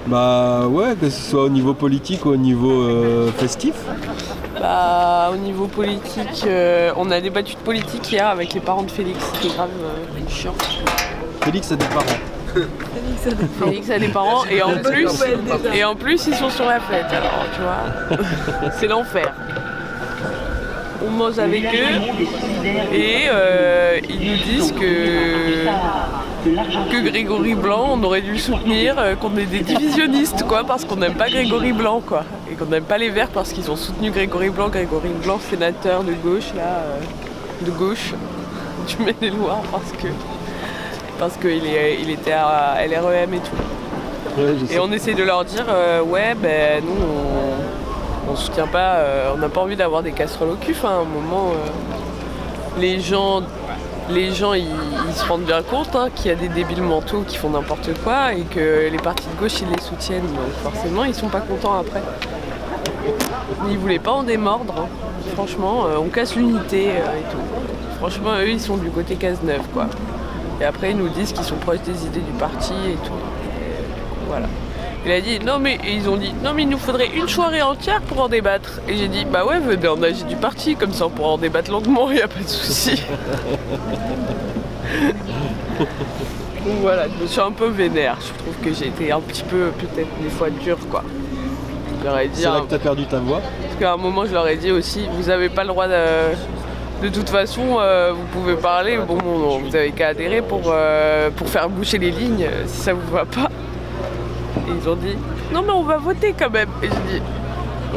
Speaker 5: Bah ouais, que ce soit au niveau politique ou au niveau festif.
Speaker 12: Bah au niveau politique, on a débattu de politique hier avec les parents de Félix, c'était grave chiant.
Speaker 5: Félix a des parents.
Speaker 12: Félix a des parents et en plus ils sont sur la fête, alors tu vois, c'est l'enfer. On mange avec eux et ils nous disent que que Grégory Blanc, on aurait dû le soutenir, qu'on est des divisionnistes, quoi, parce qu'on n'aime pas Grégory Blanc, quoi. Et qu'on n'aime pas les Verts parce qu'ils ont soutenu Grégory Blanc, sénateur de gauche, là, de gauche, du Maine-et-Loire, parce qu'il était à LREM et tout.
Speaker 5: Ouais, je sais.
Speaker 12: Et on essaie de leur dire, ouais, ben nous, on soutient pas, on n'a pas envie d'avoir des casseroles au cul, à un moment, les gens ils se rendent bien compte qu'il y a des débiles mentaux qui font n'importe quoi et que les partis de gauche ils les soutiennent, donc forcément ils sont pas contents après. Ils voulaient pas en démordre, hein. Franchement, on casse l'unité et tout. Franchement, eux ils sont du côté Cazeneuve, quoi. Et après ils nous disent qu'ils sont proches des idées du parti et tout. Et voilà. Il a dit non mais ils ont dit non mais il nous faudrait une soirée entière pour en débattre. Et j'ai dit bah ouais, venez en agir du parti, comme ça on pourra en débattre longuement, il n'y a pas de souci. Donc voilà, je me suis un peu vénère. Je trouve que j'ai été un petit peu peut-être des fois dure, quoi. Je leur ai dit,
Speaker 5: C'est là que t'as perdu ta voix.
Speaker 12: parce qu'à un moment je leur ai dit aussi, vous n'avez pas le droit de toute façon, vous pouvez parler, bon vous n'avez qu'à adhérer pour faire boucher les lignes si ça vous va pas. Et ils ont dit non mais on va voter quand même. Et j'ai dit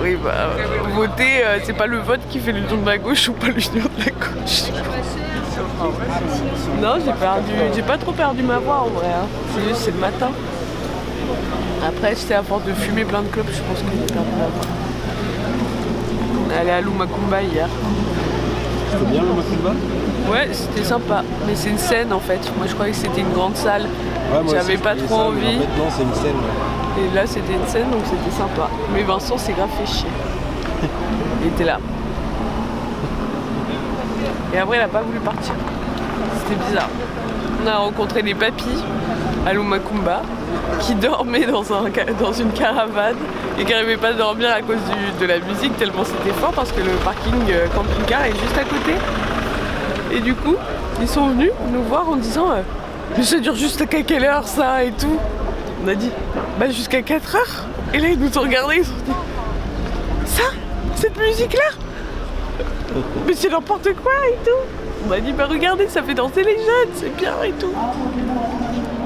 Speaker 12: oui bah voter c'est pas le vote qui fait l'union de la gauche ou pas l'union de la gauche. Non j'ai pas trop perdu ma voix en vrai, hein. C'est juste c'est le matin. Après j'étais à force de fumer plein de clopes, je pense que j'ai perdu ma voix. On est allé à Lumakumba hier.
Speaker 5: C'était bien le Macumba?
Speaker 12: Ouais, c'était sympa, mais c'est une scène en fait. Moi je croyais que c'était une grande salle.
Speaker 5: Ouais, moi
Speaker 12: j'avais
Speaker 5: aussi,
Speaker 12: pas
Speaker 5: c'était
Speaker 12: trop
Speaker 5: ça,
Speaker 12: envie.
Speaker 5: mais en fait, non, c'est une scène. Ouais.
Speaker 12: Et là c'était une scène donc c'était sympa. Mais Vincent s'est grave fait chier. Il était là. Et après il a pas voulu partir. C'était bizarre. On a rencontré des papis à Lumakumba qui dormaient dans une caravane et qui n'arrivaient pas à dormir à cause de la musique tellement c'était fort parce que le parking camping-car est juste à côté. Et du coup, ils sont venus nous voir en disant mais ça dure jusqu'à quelle heure ça et tout. On a dit bah jusqu'à 4 heures. Et là ils nous ont regardés, ils se sont dit ça, cette musique là, mais c'est n'importe quoi et tout. On a dit bah regardez, ça fait danser les jeunes, c'est bien et tout.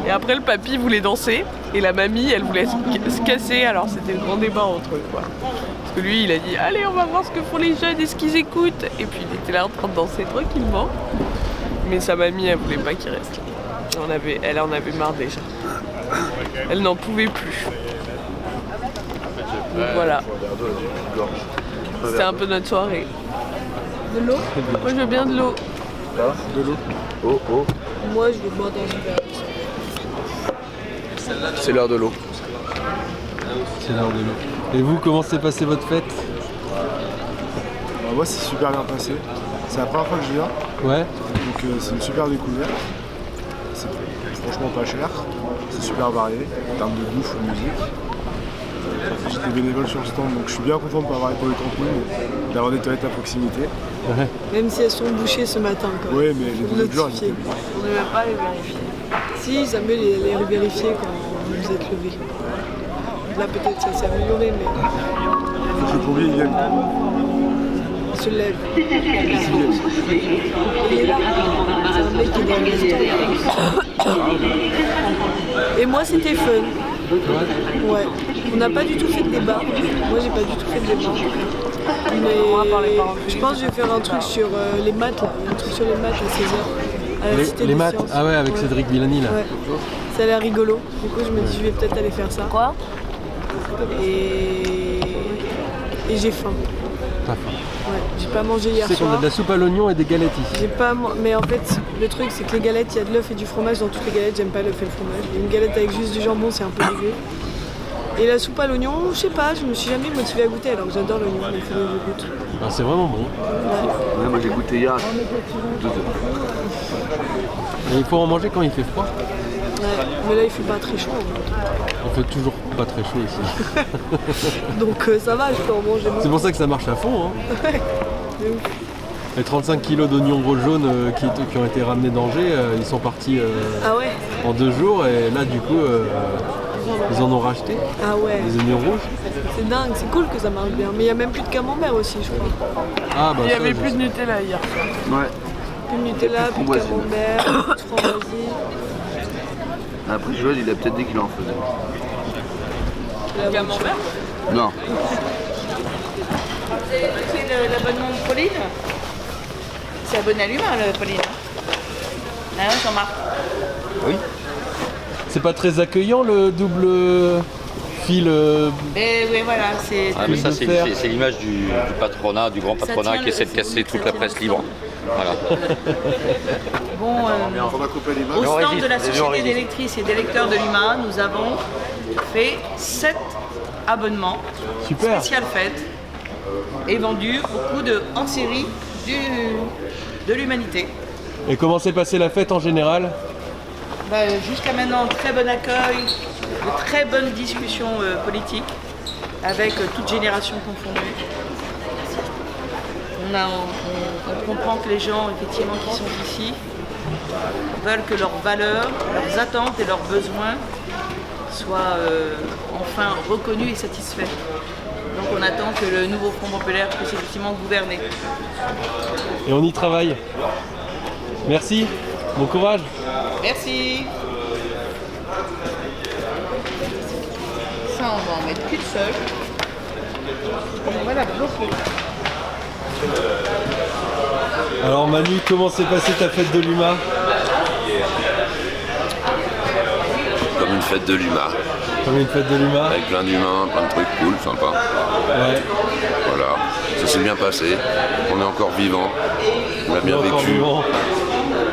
Speaker 12: Et après le papy voulait danser et la mamie elle voulait se casser, alors c'était le grand débat entre eux, quoi. Parce que lui il a dit allez on va voir ce que font les jeunes et ce qu'ils écoutent. Et puis il était là en train de danser tranquillement. Mais sa mamie elle voulait pas qu'il reste là. Elle en avait marre déjà. Elle n'en pouvait plus. Donc voilà. C'était un peu notre soirée.
Speaker 16: De l'eau?
Speaker 12: Moi je veux bien de l'eau.
Speaker 6: De l'eau. Oh.
Speaker 16: Moi, je vais boire dans une verre.
Speaker 6: C'est l'heure de l'eau.
Speaker 5: C'est l'heure de l'eau. Et vous, comment s'est passée votre fête?
Speaker 17: Moi, c'est super bien passé. C'est la première fois que je viens.
Speaker 5: Ouais.
Speaker 17: Donc c'est une super découverte. C'est franchement pas cher. C'est super varié en termes de bouffe, de musique. J'étais bénévole sur le stand, donc je suis bien content de ne pas avoir été au camping, d'avoir des toilettes à proximité.
Speaker 5: Ouais.
Speaker 16: Même si elles sont bouchées ce matin. Quand
Speaker 17: Oui, mais les deux jours, elles étaient
Speaker 12: On ne va pas les vérifier.
Speaker 16: Si, ça peut les vérifier quand vous êtes levé. Là, peut-être ça s'est amélioré, mais
Speaker 17: le plombier, il vient.
Speaker 16: il se lève. Il est là. C'est un mec qui est dans le stand. Et moi, c'était fun. Ouais. On n'a pas du tout fait de débat. Moi, j'ai pas du tout fait de débat. Mais je pense que je vais faire un truc sur les maths, là. Un truc sur les maths à 16h. À la Cité
Speaker 5: Les
Speaker 16: des
Speaker 5: maths?
Speaker 16: Sciences.
Speaker 5: Ah ouais, avec
Speaker 16: Ouais.
Speaker 5: Cédric Villani là.
Speaker 16: Ouais. Ça a l'air rigolo. Du coup, je me dis, je vais peut-être aller faire ça.
Speaker 12: Quoi?
Speaker 16: Et j'ai faim.
Speaker 5: T'as faim.
Speaker 16: Ouais. J'ai pas mangé hier
Speaker 5: Tu sais qu'on a
Speaker 16: soir.
Speaker 5: de la soupe à l'oignon et des galettes ici.
Speaker 16: J'ai pas mais en fait le truc c'est que les galettes, il y a de l'œuf et du fromage dans toutes les galettes, j'aime pas l'œuf et le fromage. Et une galette avec juste du jambon c'est un peu dégueu. Et la soupe à l'oignon, je sais pas, je me suis jamais motivée à goûter alors que j'adore l'oignon, mais il faudrait que je goûte.
Speaker 5: Ah, c'est vraiment bon.
Speaker 6: Ouais, moi j'ai goûté hier. 2 heures.
Speaker 5: Et il faut en manger quand il fait froid.
Speaker 16: Ouais, mais là il fait pas très chaud.
Speaker 5: Il fait toujours pas très chaud ici.
Speaker 16: Donc ça va, je peux en manger.
Speaker 5: C'est pour ça que ça marche à fond. Hein.
Speaker 16: Ouais, de ouf.
Speaker 5: Les 35 kilos d'oignons gros jaunes qui ont été ramenés d'Angers, ils sont partis
Speaker 16: Ah ouais.
Speaker 5: en 2 jours et là du coup ils en ont racheté.
Speaker 16: Ah ouais.
Speaker 5: Des oignons rouges.
Speaker 16: C'est dingue, c'est cool que ça marche bien. Mais il y a même plus de camembert aussi, je crois.
Speaker 5: Ah bah
Speaker 12: Il y
Speaker 5: ça,
Speaker 12: avait
Speaker 5: je
Speaker 12: plus
Speaker 5: sais.
Speaker 12: de Nutella hier.
Speaker 6: Ouais.
Speaker 16: Plus de Nutella, plus de camembert, plus de framboisie.
Speaker 6: Après, Joël, il a peut-être dit qu'il en faisait.
Speaker 12: La gamme en vert.
Speaker 6: Non.
Speaker 10: C'est l'abonnement de Pauline. C'est abonné à l'humain, Pauline. Ah ouais, Jean-Marc.
Speaker 5: Oui. C'est pas très accueillant le double fil.
Speaker 10: Mais oui, voilà, c'est.
Speaker 13: Ah, mais ça, c'est l'image du patronat, du grand patronat qui essaie de casser toute la presse libre. Voilà.
Speaker 12: Bon, au stand de la Société d'électrices et d'électeurs de l'UMA, nous avons fait 7 abonnements spécial fête et vendu beaucoup de hors-série de l'humanité.
Speaker 5: Et comment s'est passée la fête en général?
Speaker 12: Jusqu'à maintenant, très bon accueil, de très bonnes discussions politiques avec toute génération confondue. On comprend que les gens effectivement qui sont ici veulent que leurs valeurs, leurs attentes et leurs besoins soient enfin reconnus et satisfaits. Donc on attend que le nouveau Front populaire puisse effectivement gouverner.
Speaker 5: Et on y travaille. Merci, bon courage.
Speaker 12: Merci.
Speaker 10: Ça, on va en mettre qu'une seule. On va la bloquer.
Speaker 5: Alors Manu, comment s'est passée ta fête de l'UMA?
Speaker 18: Comme une fête de l'UMA.
Speaker 5: Comme une fête de l'UMA.
Speaker 18: Avec plein d'humains, plein de trucs cool, sympa.
Speaker 5: Ouais.
Speaker 18: Voilà, ça s'est bien passé. On est encore vivant. On a bien vécu.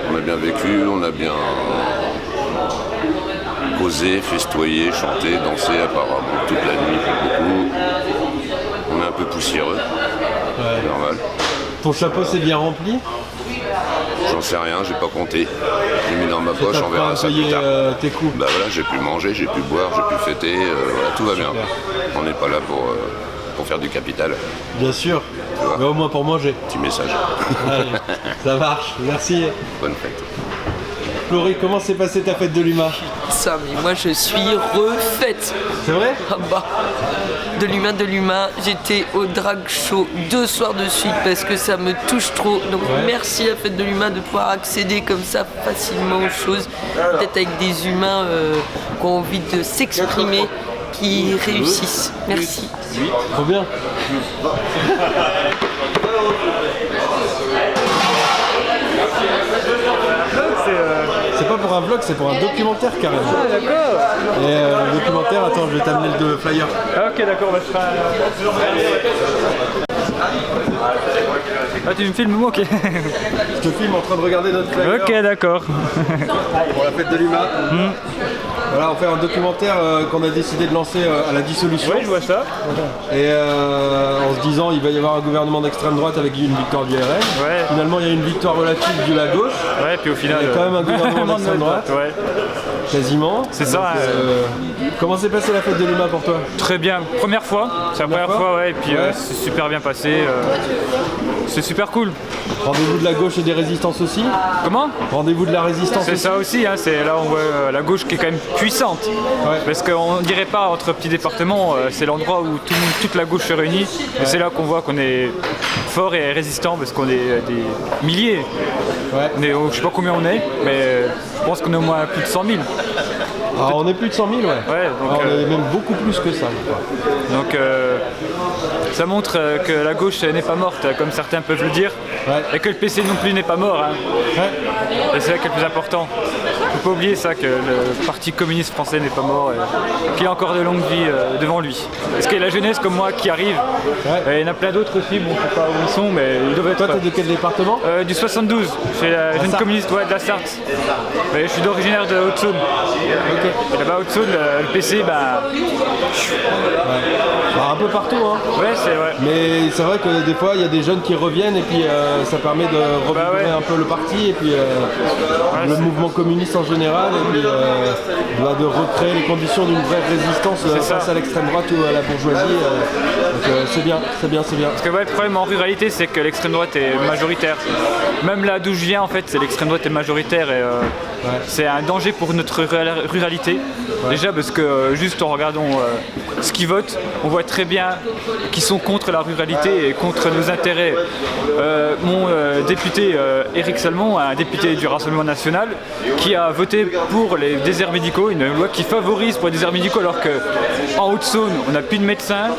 Speaker 18: On a bien vécu, on a bien causé, festoyé, chanté, dansé apparemment toute la nuit, beaucoup. On est un peu poussiéreux. C'est normal.
Speaker 5: Ton chapeau s'est bien rempli?
Speaker 18: J'en sais rien, j'ai pas compté. J'ai mis dans ma poche, on verra ça plus tard.
Speaker 5: Tes coups.
Speaker 18: Bah voilà, j'ai pu manger, j'ai pu boire, j'ai pu fêter, voilà, tout va bien. On n'est pas là pour faire du capital.
Speaker 5: Bien sûr, mais au moins pour manger.
Speaker 18: Petit message.
Speaker 5: Allez, ça marche, merci.
Speaker 18: Bonne fête.
Speaker 5: Florie, comment s'est passée ta fête de l'UMA?
Speaker 19: Ça, mais moi je suis refaite.
Speaker 5: C'est vrai?
Speaker 19: Ah bah, de l'humain, j'étais au drag show 2 soirs de suite parce que ça me touche trop. Donc merci à Fête de l'Humain de pouvoir accéder comme ça facilement aux choses. Peut-être avec des humains qui ont envie de s'exprimer, qui réussissent. Merci.
Speaker 5: Trop bien. C'est pas pour un vlog, c'est pour un documentaire carrément.
Speaker 20: Ah d'accord.
Speaker 5: Et le documentaire, attends, je vais t'amener le flyer.
Speaker 20: Ah, ok d'accord, bah, je ferai Ah tu me filmes moi, ok.
Speaker 5: Je te filme en train de regarder notre flyer.
Speaker 20: Ok d'accord.
Speaker 5: Pour la fête de l'UMA. Voilà, on fait un documentaire qu'on a décidé de lancer à la dissolution.
Speaker 20: Oui, je vois ça.
Speaker 5: Et en se disant il va y avoir un gouvernement d'extrême droite avec une victoire du RN.
Speaker 20: Ouais.
Speaker 5: Finalement, il y a une victoire relative de la gauche.
Speaker 20: Ouais, puis au final.
Speaker 5: Il y a quand même un gouvernement d'extrême droite.
Speaker 20: Ouais.
Speaker 5: Quasiment.
Speaker 20: C'est ça.
Speaker 5: Comment s'est passée la fête de l'UMA pour toi?
Speaker 20: Très bien. Première fois. C'est la première fois, ouais. Et puis c'est super bien passé. C'est super cool.
Speaker 5: Rendez-vous de la gauche et des résistances aussi.
Speaker 20: Comment?
Speaker 5: Rendez-vous de la résistance
Speaker 20: aussi. C'est ça aussi, hein, c'est là on voit la gauche qui est quand même puissante. Ouais. Parce qu'on ne dirait pas entre petits départements, c'est l'endroit où toute la gauche se réunit. Et c'est là qu'on voit qu'on est fort et résistant parce qu'on est des milliers. Ouais. Je ne sais pas combien on est, mais je pense qu'on est au moins plus de 100 000.
Speaker 5: Ah, on est plus de 100 000, ouais.
Speaker 20: Donc,
Speaker 5: on est même beaucoup plus que ça.
Speaker 20: Donc ça montre que la gauche n'est pas morte, comme certains peuvent le dire, et que le PC non plus n'est pas mort. Hein. Et c'est ça qui est le plus important. Il ne faut pas oublier ça, que le Parti communiste français n'est pas mort et qu'il a encore de longues vies devant lui. Parce que la jeunesse comme moi qui arrive, il y en a plein d'autres aussi, bon, je ne sais pas où ils sont, mais ils doivent être...
Speaker 5: Toi, t'es de quel département?
Speaker 20: Du 72, je suis la jeune communiste de la Sarthe. Je suis d'originaire de Haute-Saône. Okay. Et là-bas, Haute-Saône, le PC,
Speaker 5: un peu partout, hein.
Speaker 20: Ouais, c'est vrai.
Speaker 5: Mais c'est vrai que des fois, il y a des jeunes qui reviennent et puis ça permet de revigorer un peu le parti et puis le mouvement communiste en général et puis de recréer les conditions d'une vraie résistance face à l'extrême droite ou à la bourgeoisie. Donc c'est bien.
Speaker 20: Parce que le problème en ruralité, c'est que l'extrême droite est majoritaire. Même là d'où je viens, en fait, c'est l'extrême droite est majoritaire et c'est un danger pour notre ruralité. Déjà parce que juste en regardant ce qu'ils votent, on voit très bien qu'ils sont contre la ruralité et contre nos intérêts. mon député Éric Salmon, un député du Rassemblement National, qui a voté pour les déserts médicaux, une loi qui favorise pour les déserts médicaux, alors qu'en Haute-Saône, on n'a plus de médecins,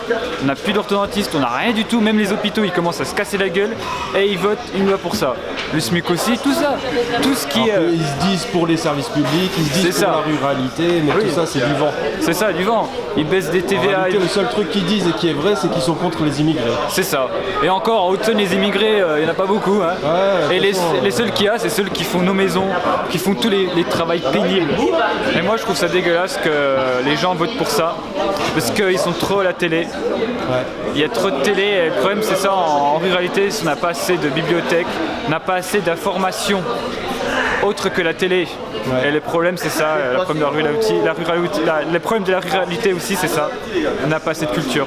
Speaker 20: on n'a plus d'orthodontistes, on n'a rien du tout, même les hôpitaux, ils commencent à se casser la gueule, et ils votent une loi pour ça. Le SMIC aussi, tout ça, tout ce qui...
Speaker 5: Ils se disent pour les services publics, ils se disent pour la ruralité, mais tout ça c'est du vent.
Speaker 20: C'est ça, du vent. Ils baissent des TVA.
Speaker 5: En réalité, le seul truc qu'ils disent et qui est vrai, c'est qu'ils sont contre les immigrés.
Speaker 20: C'est ça. Et encore, en Haute-Saône, les immigrés, il n'y en a pas beaucoup. Hein.
Speaker 5: Ouais,
Speaker 20: et les seuls qu'il y a, c'est ceux qui font nos maisons, qui font tous les travails pénibles. Et moi, je trouve ça dégueulasse que les gens votent pour ça, parce qu'ils sont trop à la télé. Il y a trop de télé, et le problème c'est ça, en ruralité, on n'a pas assez de bibliothèques, on n'a pas assez d'informations autres que la télé. Et le problème c'est ça, le problème de la ruralité aussi c'est ça, on n'a pas assez de culture.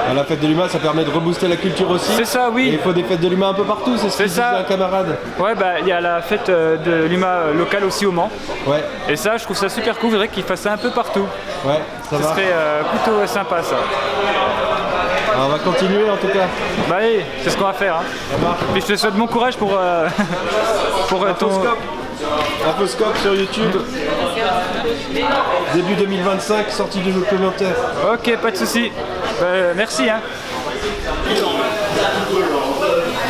Speaker 5: À la fête de l'humain, ça permet de rebooster la culture aussi.
Speaker 20: C'est ça, oui.
Speaker 5: Et il faut des fêtes de l'humain un peu partout, c'est ce que disait un camarade.
Speaker 20: Ouais, bah il y a la fête de l'humain locale aussi au Mans.
Speaker 5: Ouais.
Speaker 20: Et ça, je trouve ça super cool, je voudrais qu'ils fassent ça un peu partout.
Speaker 5: Ouais, ça va.
Speaker 20: Ce serait plutôt sympa ça.
Speaker 5: Alors, on va continuer en tout cas.
Speaker 20: Bah oui, c'est ce qu'on va faire. Hein. Puis je te souhaite bon courage pour ton...
Speaker 5: Infoscope sur YouTube. Début 2025, sortie du documentaire.
Speaker 20: Ok, pas de soucis. Merci. Hein.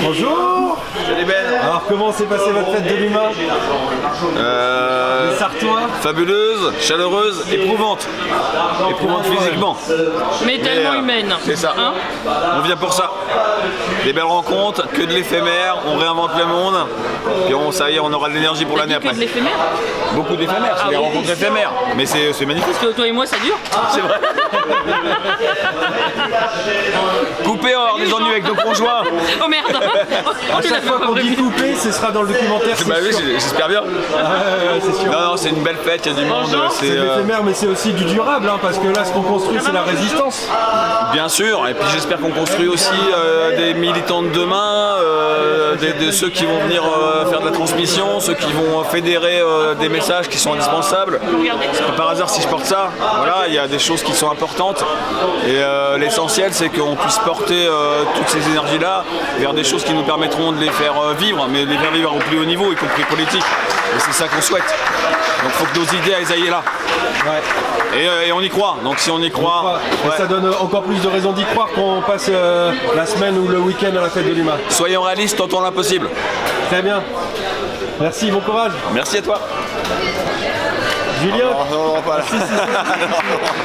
Speaker 5: Bonjour.
Speaker 13: Salut Ben.
Speaker 5: Alors comment s'est passée votre fête de l'humain? Les Sartois.
Speaker 13: Fabuleuse, chaleureuse, éprouvante. Éprouvante physiquement.
Speaker 19: Mais tellement humaine.
Speaker 13: C'est ça.
Speaker 19: Hein,
Speaker 13: on vient pour ça. Des belles rencontres, que de l'éphémère, on réinvente le monde. Puis ça y est, on aura de l'énergie pour l'année après.
Speaker 19: que de l'éphémère?
Speaker 13: Beaucoup d'éphémères, c'est des rencontres éphémères. Mais c'est magnifique.
Speaker 19: Parce que toi et moi ça dure.
Speaker 13: C'est vrai. Couper, on va avoir des ennuis avec nos conjoints.
Speaker 19: Oh merde.
Speaker 5: À chaque fois qu'on dit couper, ce sera dans le documentaire.
Speaker 13: Bah oui, j'espère bien.
Speaker 5: C'est sûr.
Speaker 13: Non, c'est une belle fête, il y a du monde.
Speaker 5: C'est de l'éphémère, mais c'est aussi du durable, hein, parce que là, ce qu'on construit, c'est la résistance.
Speaker 13: Bien sûr, et puis j'espère qu'on construit aussi des militants de demain, de ceux qui vont venir faire de la transmission, ceux qui vont fédérer des messages qui sont indispensables. C'est pas par hasard si je porte ça. Voilà, il y a des choses qui sont importantes. Et l'essentiel, c'est qu'on puisse porter toutes ces énergies-là vers des choses qui nous permettront de les faire vivre, mais de les faire vivre au plus haut niveau, y compris politique. Et c'est ça qu'on souhaite. Donc il faut que nos idées elles aillent là. Ouais. Et on y croit. Donc si on y croit.
Speaker 5: Et ça donne encore plus de raisons d'y croire quand on passe la semaine ou le week-end à la fête de l'humain.
Speaker 13: Soyons réalistes, tentons l'impossible.
Speaker 5: Très bien. Merci, bon courage.
Speaker 13: Merci à toi.
Speaker 5: Julien,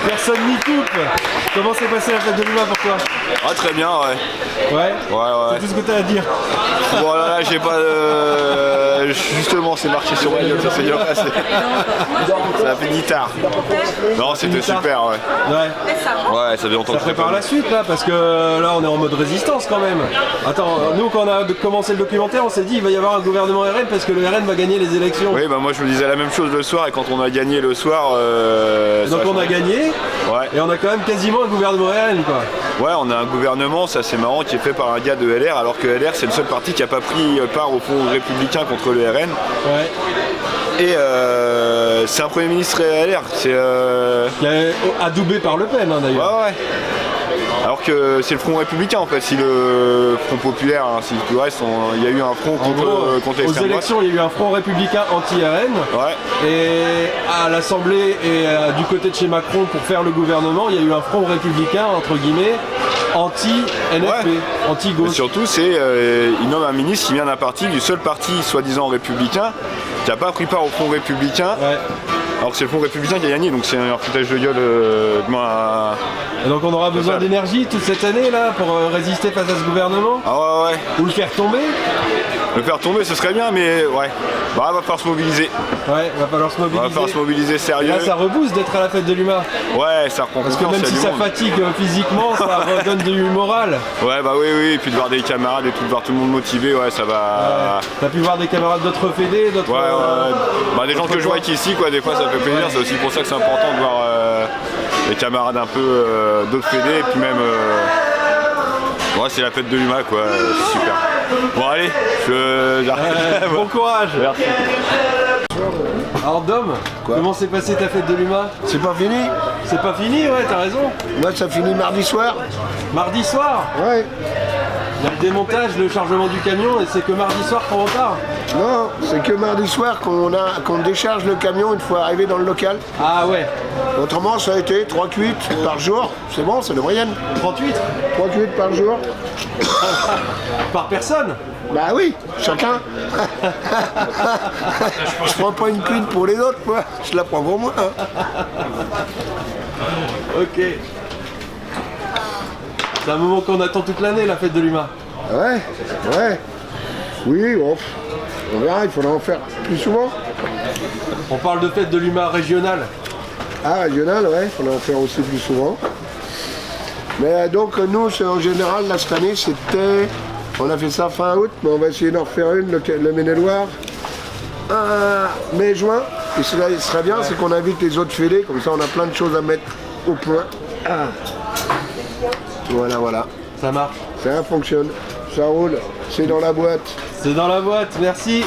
Speaker 5: personne n'y coupe. Comment s'est passée la fête de l'humain pour toi?
Speaker 3: Ah, très bien, ouais.
Speaker 5: Ouais.
Speaker 3: Ouais.
Speaker 5: C'est tout ce que tu as à dire.
Speaker 3: Bon, là, j'ai pas. Justement, c'est marché sur ma gueule, ça s'est bien passé. Ça a fait guitare. Non, c'était super, ouais. Ouais, ça fait longtemps que
Speaker 5: ça prépare la suite là, parce que là, on est en mode résistance quand même. Attends, nous, quand on a commencé le documentaire, on s'est dit il va y avoir un gouvernement RN parce que le RN va gagner les élections.
Speaker 3: Oui, bah moi, je me disais la même chose le soir, et quand on a gagné le soir.
Speaker 5: Donc on a gagné, et on a quand même quasiment un gouvernement RN, quoi.
Speaker 3: Ouais, on a un gouvernement, ça c'est marrant, qui est fait par un gars de LR, alors que LR c'est le seul parti qui n'a pas pris part au Front républicain contre le RN. Ouais. Et c'est un Premier ministre LR. Qui
Speaker 5: est adoubé par Le Pen, hein, d'ailleurs.
Speaker 3: Ouais. Alors que c'est le Front républicain en fait, si le Front populaire, hein, si tout le reste, il y a eu un front contre l'extrême droite.
Speaker 5: Aux élections, il y a eu un Front républicain anti-RN.
Speaker 3: Ouais.
Speaker 5: Et à l'Assemblée et du côté de chez Macron, pour faire le gouvernement, il y a eu un Front républicain, entre guillemets, anti-NFP, anti-gauche.
Speaker 3: Et surtout, il nomme un ministre qui vient d'un parti, du seul parti soi-disant républicain, qui n'a pas pris part au Front républicain. Ouais. Alors que c'est le Front républicain qui a gagné, donc c'est un foutage de gueule
Speaker 5: Et donc on aura besoin d'énergie toute cette année là pour résister face à ce gouvernement.
Speaker 3: Ah ouais.
Speaker 5: Ou le faire tomber.
Speaker 3: Le faire tomber ce serait bien, mais ouais. Bah va falloir se mobiliser.
Speaker 5: Ouais, va falloir se mobiliser.
Speaker 3: Va falloir se mobiliser sérieux.
Speaker 5: Et là ça rebooste d'être à la fête de l'humain.
Speaker 3: Ouais, ça reprend.
Speaker 5: Parce que même si ça fatigue physiquement, ça redonne du moral.
Speaker 3: Ouais bah oui, et puis de voir des camarades et tout, de voir tout le monde motivé, ouais ça va.
Speaker 5: Ouais. T'as pu voir des camarades d'autres fédés, d'autres.
Speaker 3: Ouais. Bah des gens que je vois ici quoi, des fois ça fait plaisir, c'est aussi pour ça que c'est important de voir les camarades un peu d'autres fédés et puis même ouais c'est la fête de l'humain quoi, c'est super. Bon allez,
Speaker 5: bon courage.
Speaker 3: Merci.
Speaker 5: Alors Dom, comment s'est passée ta fête de l'humain?
Speaker 15: C'est pas fini?
Speaker 5: C'est pas fini, ouais, t'as raison.
Speaker 15: Moi ça finit mardi soir.
Speaker 5: Mardi soir?
Speaker 15: Ouais.
Speaker 5: Il y a le démontage, le chargement du camion et c'est que mardi soir qu'on repart.
Speaker 21: Non, c'est que mardi soir qu'on décharge le camion une fois arrivé dans le local.
Speaker 5: Ah ouais.
Speaker 21: Autrement, ça a été 3 cuites par jour. C'est bon, c'est la moyenne.
Speaker 5: 38
Speaker 21: 3 cuites par jour.
Speaker 5: Par personne?
Speaker 21: Bah oui, chacun. Je prends pas une cuite pour les autres, moi. Je la prends pour moi.
Speaker 5: Ok. C'est un moment qu'on attend toute l'année, la fête de l'UMA.
Speaker 21: Ouais. Oui, bon, on verra, il faudra en faire plus souvent.
Speaker 5: On parle de fête de l'UMA régionale.
Speaker 21: Ah, régionale, ouais, il faudra en faire aussi plus souvent. Mais donc nous, en général, là, cette année, c'était... On a fait ça fin août, mais on va essayer d'en refaire une, le Maine-et-Loire, mai-juin. Et ce qui serait bien, c'est qu'on invite les autres fédés, comme ça on a plein de choses à mettre au point. Voilà.
Speaker 5: Ça marche.
Speaker 21: Ça fonctionne, ça roule, c'est dans la boîte.
Speaker 5: C'est dans la boîte, merci.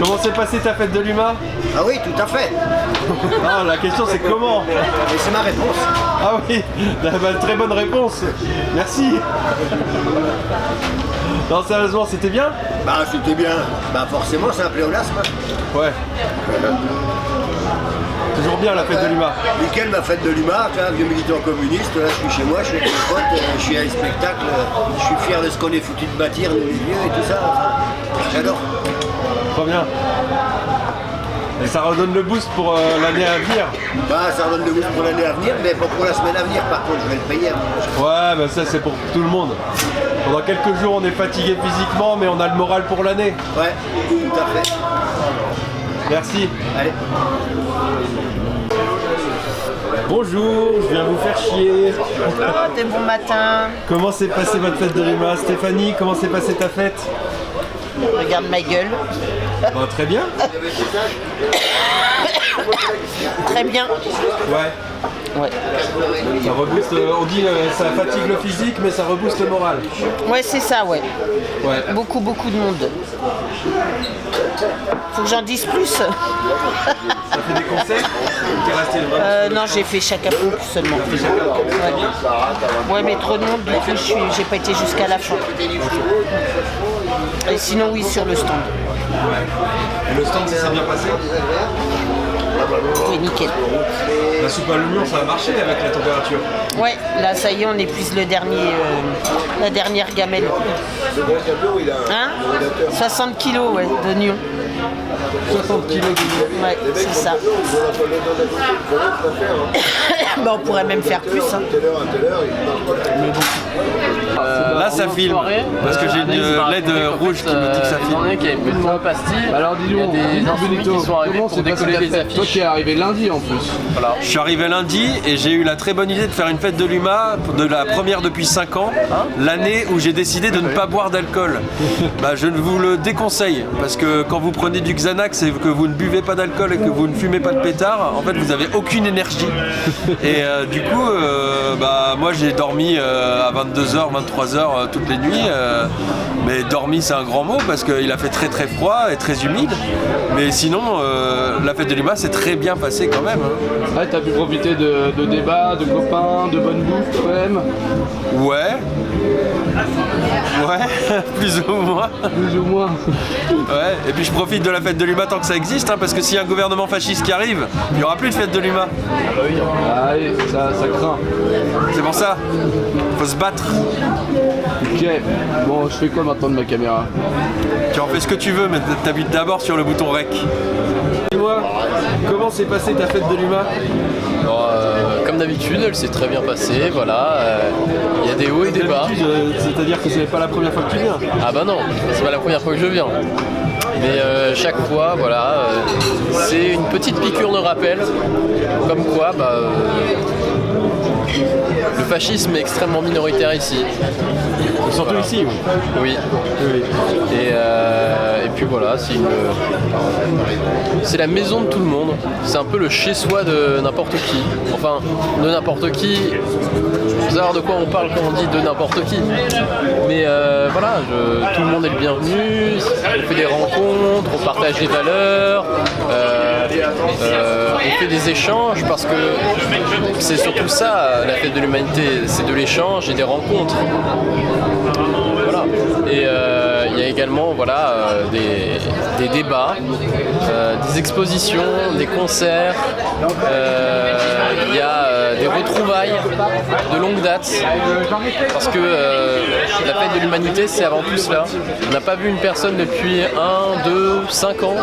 Speaker 5: Comment s'est passée ta fête de l'UMA?
Speaker 15: Ah oui, tout à fait.
Speaker 5: Ah, la question c'est comment?
Speaker 15: Et c'est ma réponse.
Speaker 5: Ah oui, très bonne réponse. Merci. Non, sérieusement, c'était bien?
Speaker 15: Bah c'était bien. Bah forcément, c'est un pléonasme.
Speaker 5: Ouais. Toujours bien la fête de l'UMA.
Speaker 15: Nickel, ma fête de l'UMA, tu vois, vieux militant communiste, là je suis chez moi, je suis avec mes potes, je suis à un spectacle, je suis fier de ce qu'on est foutu de bâtir, nous les vieux et tout ça. J'adore.
Speaker 5: Trop bien. Et ça redonne le boost pour l'année à venir.
Speaker 15: Bah ça redonne le boost pour l'année à venir, mais pas pour la semaine à venir, par contre je vais le payer.
Speaker 5: Ouais, bah ça c'est pour tout le monde. Pendant quelques jours on est fatigué physiquement, mais on a le moral pour l'année.
Speaker 15: Ouais, tout à fait.
Speaker 5: Merci.
Speaker 15: Allez.
Speaker 5: Bonjour, je viens vous faire chier.
Speaker 22: Oh, des bons matins.
Speaker 5: Comment s'est passée votre fête de l'UMA? Stéphanie, comment s'est passée ta fête?
Speaker 22: Regarde ma gueule.
Speaker 5: Bon, très bien.
Speaker 22: Très bien.
Speaker 5: Ouais. Ça rebooste, on dit ça fatigue le physique, mais ça rebooste le moral.
Speaker 22: Ouais, c'est ça, ouais. Beaucoup de monde. Faut que j'en dise plus.
Speaker 5: Ça fait des conseils?
Speaker 22: Non, j'ai fait chaque coup seulement. Ouais, mais trop de monde, du coup, j'ai pas été jusqu'à la fin. Et sinon, oui, sur le stand.
Speaker 5: Et le stand, ça s'est bien passé?
Speaker 22: Oui, nickel.
Speaker 5: La soupe à l'oignon, ça a marché avec la température?
Speaker 22: Ouais, là, ça y est, on épuise le dernier, la dernière gamelle. Hein? 60 kilos, ouais, d'oignons.
Speaker 5: 60 kilos d'oignons?
Speaker 22: Ouais, c'est ça. Bah, on pourrait même faire plus. Hein.
Speaker 5: Là, ça filme. Parce que j'ai une LED rouge qui me dit que ça filme.
Speaker 23: Il y avait plus de moins pastilles. Alors dis-nous, il y a des insoumis qui sont arrivés pour décoller les affiches.
Speaker 5: Toi qui es arrivé lundi en plus.
Speaker 23: Voilà.
Speaker 5: Je suis arrivé lundi et j'ai eu la très bonne idée de faire une fête de l'UMA, de la première depuis 5 ans, l'année où j'ai décidé de ne pas boire d'alcool. Bah, je vous le déconseille parce que quand vous prenez du Xanax et que vous ne buvez pas d'alcool et que vous ne fumez pas de pétard, en fait vous avez aucune énergie. Et du coup, bah, moi j'ai dormi à 22h, 23h toutes les nuits. Mais dormi c'est un grand mot parce qu'il a fait très très froid et très humide. Mais sinon, la fête de l'UMA s'est très bien passée quand même.
Speaker 23: Ouais, t'as pu profiter de débats, de copains, de bonne bouffe quand même.
Speaker 5: Ouais, plus ou moins.
Speaker 23: Plus ou moins.
Speaker 5: Ouais, et puis je profite de la fête de l'UMA tant que ça existe, hein, parce que s'il y a un gouvernement fasciste qui arrive, il n'y aura plus de fête de l'UMA.
Speaker 23: Ah oui, ça craint.
Speaker 5: C'est pour ça, faut se battre.
Speaker 23: Ok, bon, je fais quoi maintenant de ma caméra?
Speaker 5: Tu en fais ce que tu veux, mais t'appuies d'abord sur le bouton REC. Dis-moi, comment s'est passée ta fête de l'UMA?
Speaker 23: Comme d'habitude, elle s'est très bien passée, voilà. Il y a des hauts et des bas.
Speaker 5: C'est-à-dire que ce n'est pas la première fois que tu viens?
Speaker 23: Ah bah non, c'est pas la première fois que je viens. Mais chaque fois, voilà, c'est une petite piqûre de rappel, comme quoi, le fascisme est extrêmement minoritaire ici.
Speaker 5: Surtout ici,
Speaker 23: oui. Et puis voilà, c'est la maison de tout le monde. C'est un peu le chez-soi de n'importe qui. Enfin, de n'importe qui. Il faut savoir de quoi on parle quand on dit de n'importe qui. Mais voilà, tout le monde est le bienvenu. On fait des rencontres, on partage des valeurs. on fait des échanges parce que c'est surtout ça, la fête de l'humanité, c'est de l'échange et des rencontres. Voilà. Et il y a également des débats, des expositions, des concerts, il y a des retrouvailles de longue date parce que la fête de l'humanité c'est avant tout cela. On n'a pas vu une personne depuis 1, 2, 5 ans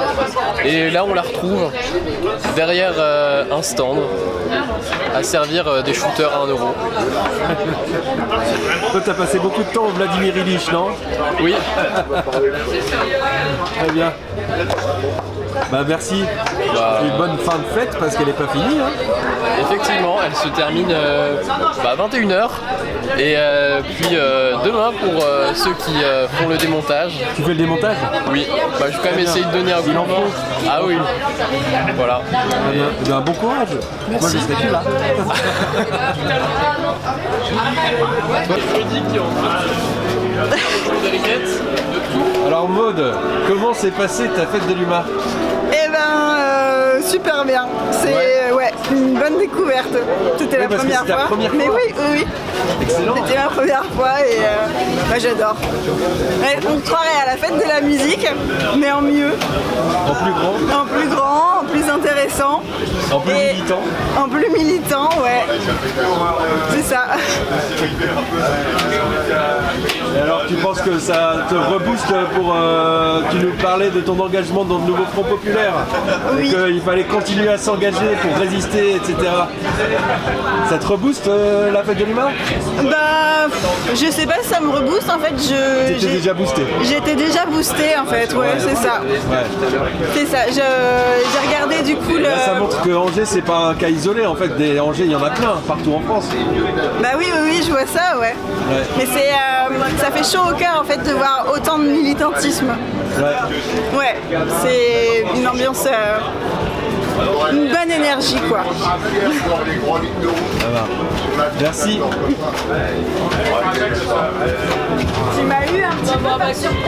Speaker 23: et là on la retrouve derrière un stand à servir des shooters à 1 €.
Speaker 5: Toi t'as passé beaucoup de temps au Vladimir Ilyich, non?
Speaker 23: Oui.
Speaker 5: Très bien. Bah merci. Une bonne fin de fête parce qu'elle n'est pas finie. Hein.
Speaker 23: Effectivement, elle se termine à 21h. Et puis demain pour ceux qui font le démontage.
Speaker 5: Tu fais le démontage?
Speaker 23: Oui. Bah, je vais quand même essayer de donner un coup de main. Ah oui. Voilà.
Speaker 5: Et bon courage.
Speaker 23: Merci.
Speaker 5: Moi je serai plus là. Alors Maud, comment s'est passée ta fête de l'UMA?
Speaker 2: Eh ben, super bien. C'est une bonne découverte. C'était la première fois. Mais oui.
Speaker 5: Excellent.
Speaker 2: C'était ma première fois et j'adore. Ouais, on croirait à la fête de la musique, mais en mieux.
Speaker 5: En plus grand.
Speaker 2: En plus grand, en plus intéressant.
Speaker 5: En plus militant.
Speaker 2: En plus militant, ouais. C'est ça.
Speaker 5: Et alors tu penses que ça te rebooste pour... tu nous parlais de ton engagement dans le nouveau Front Populaire.
Speaker 2: Oui.
Speaker 5: Qu'il fallait continuer à s'engager pour résister, etc. Ça te rebooste la fête de l'UMA?
Speaker 2: Bah, je sais pas si ça me rebooste en fait.
Speaker 5: T'étais déjà boosté.
Speaker 2: J'étais déjà boosté en fait, ouais. C'est ça.
Speaker 5: Ouais.
Speaker 2: C'est ça. J'ai regardé du coup
Speaker 5: Là, ça montre que Angers c'est pas un cas isolé en fait. Des Angers il y en a plein partout en France.
Speaker 2: Bah oui, je vois ça, ouais. Mais ça fait chaud au cœur en fait de voir autant de militantisme. Ouais, c'est une ambiance, une bonne énergie quoi.
Speaker 5: Ça va. Merci.
Speaker 2: Tu m'as eu un petit peu par surprise.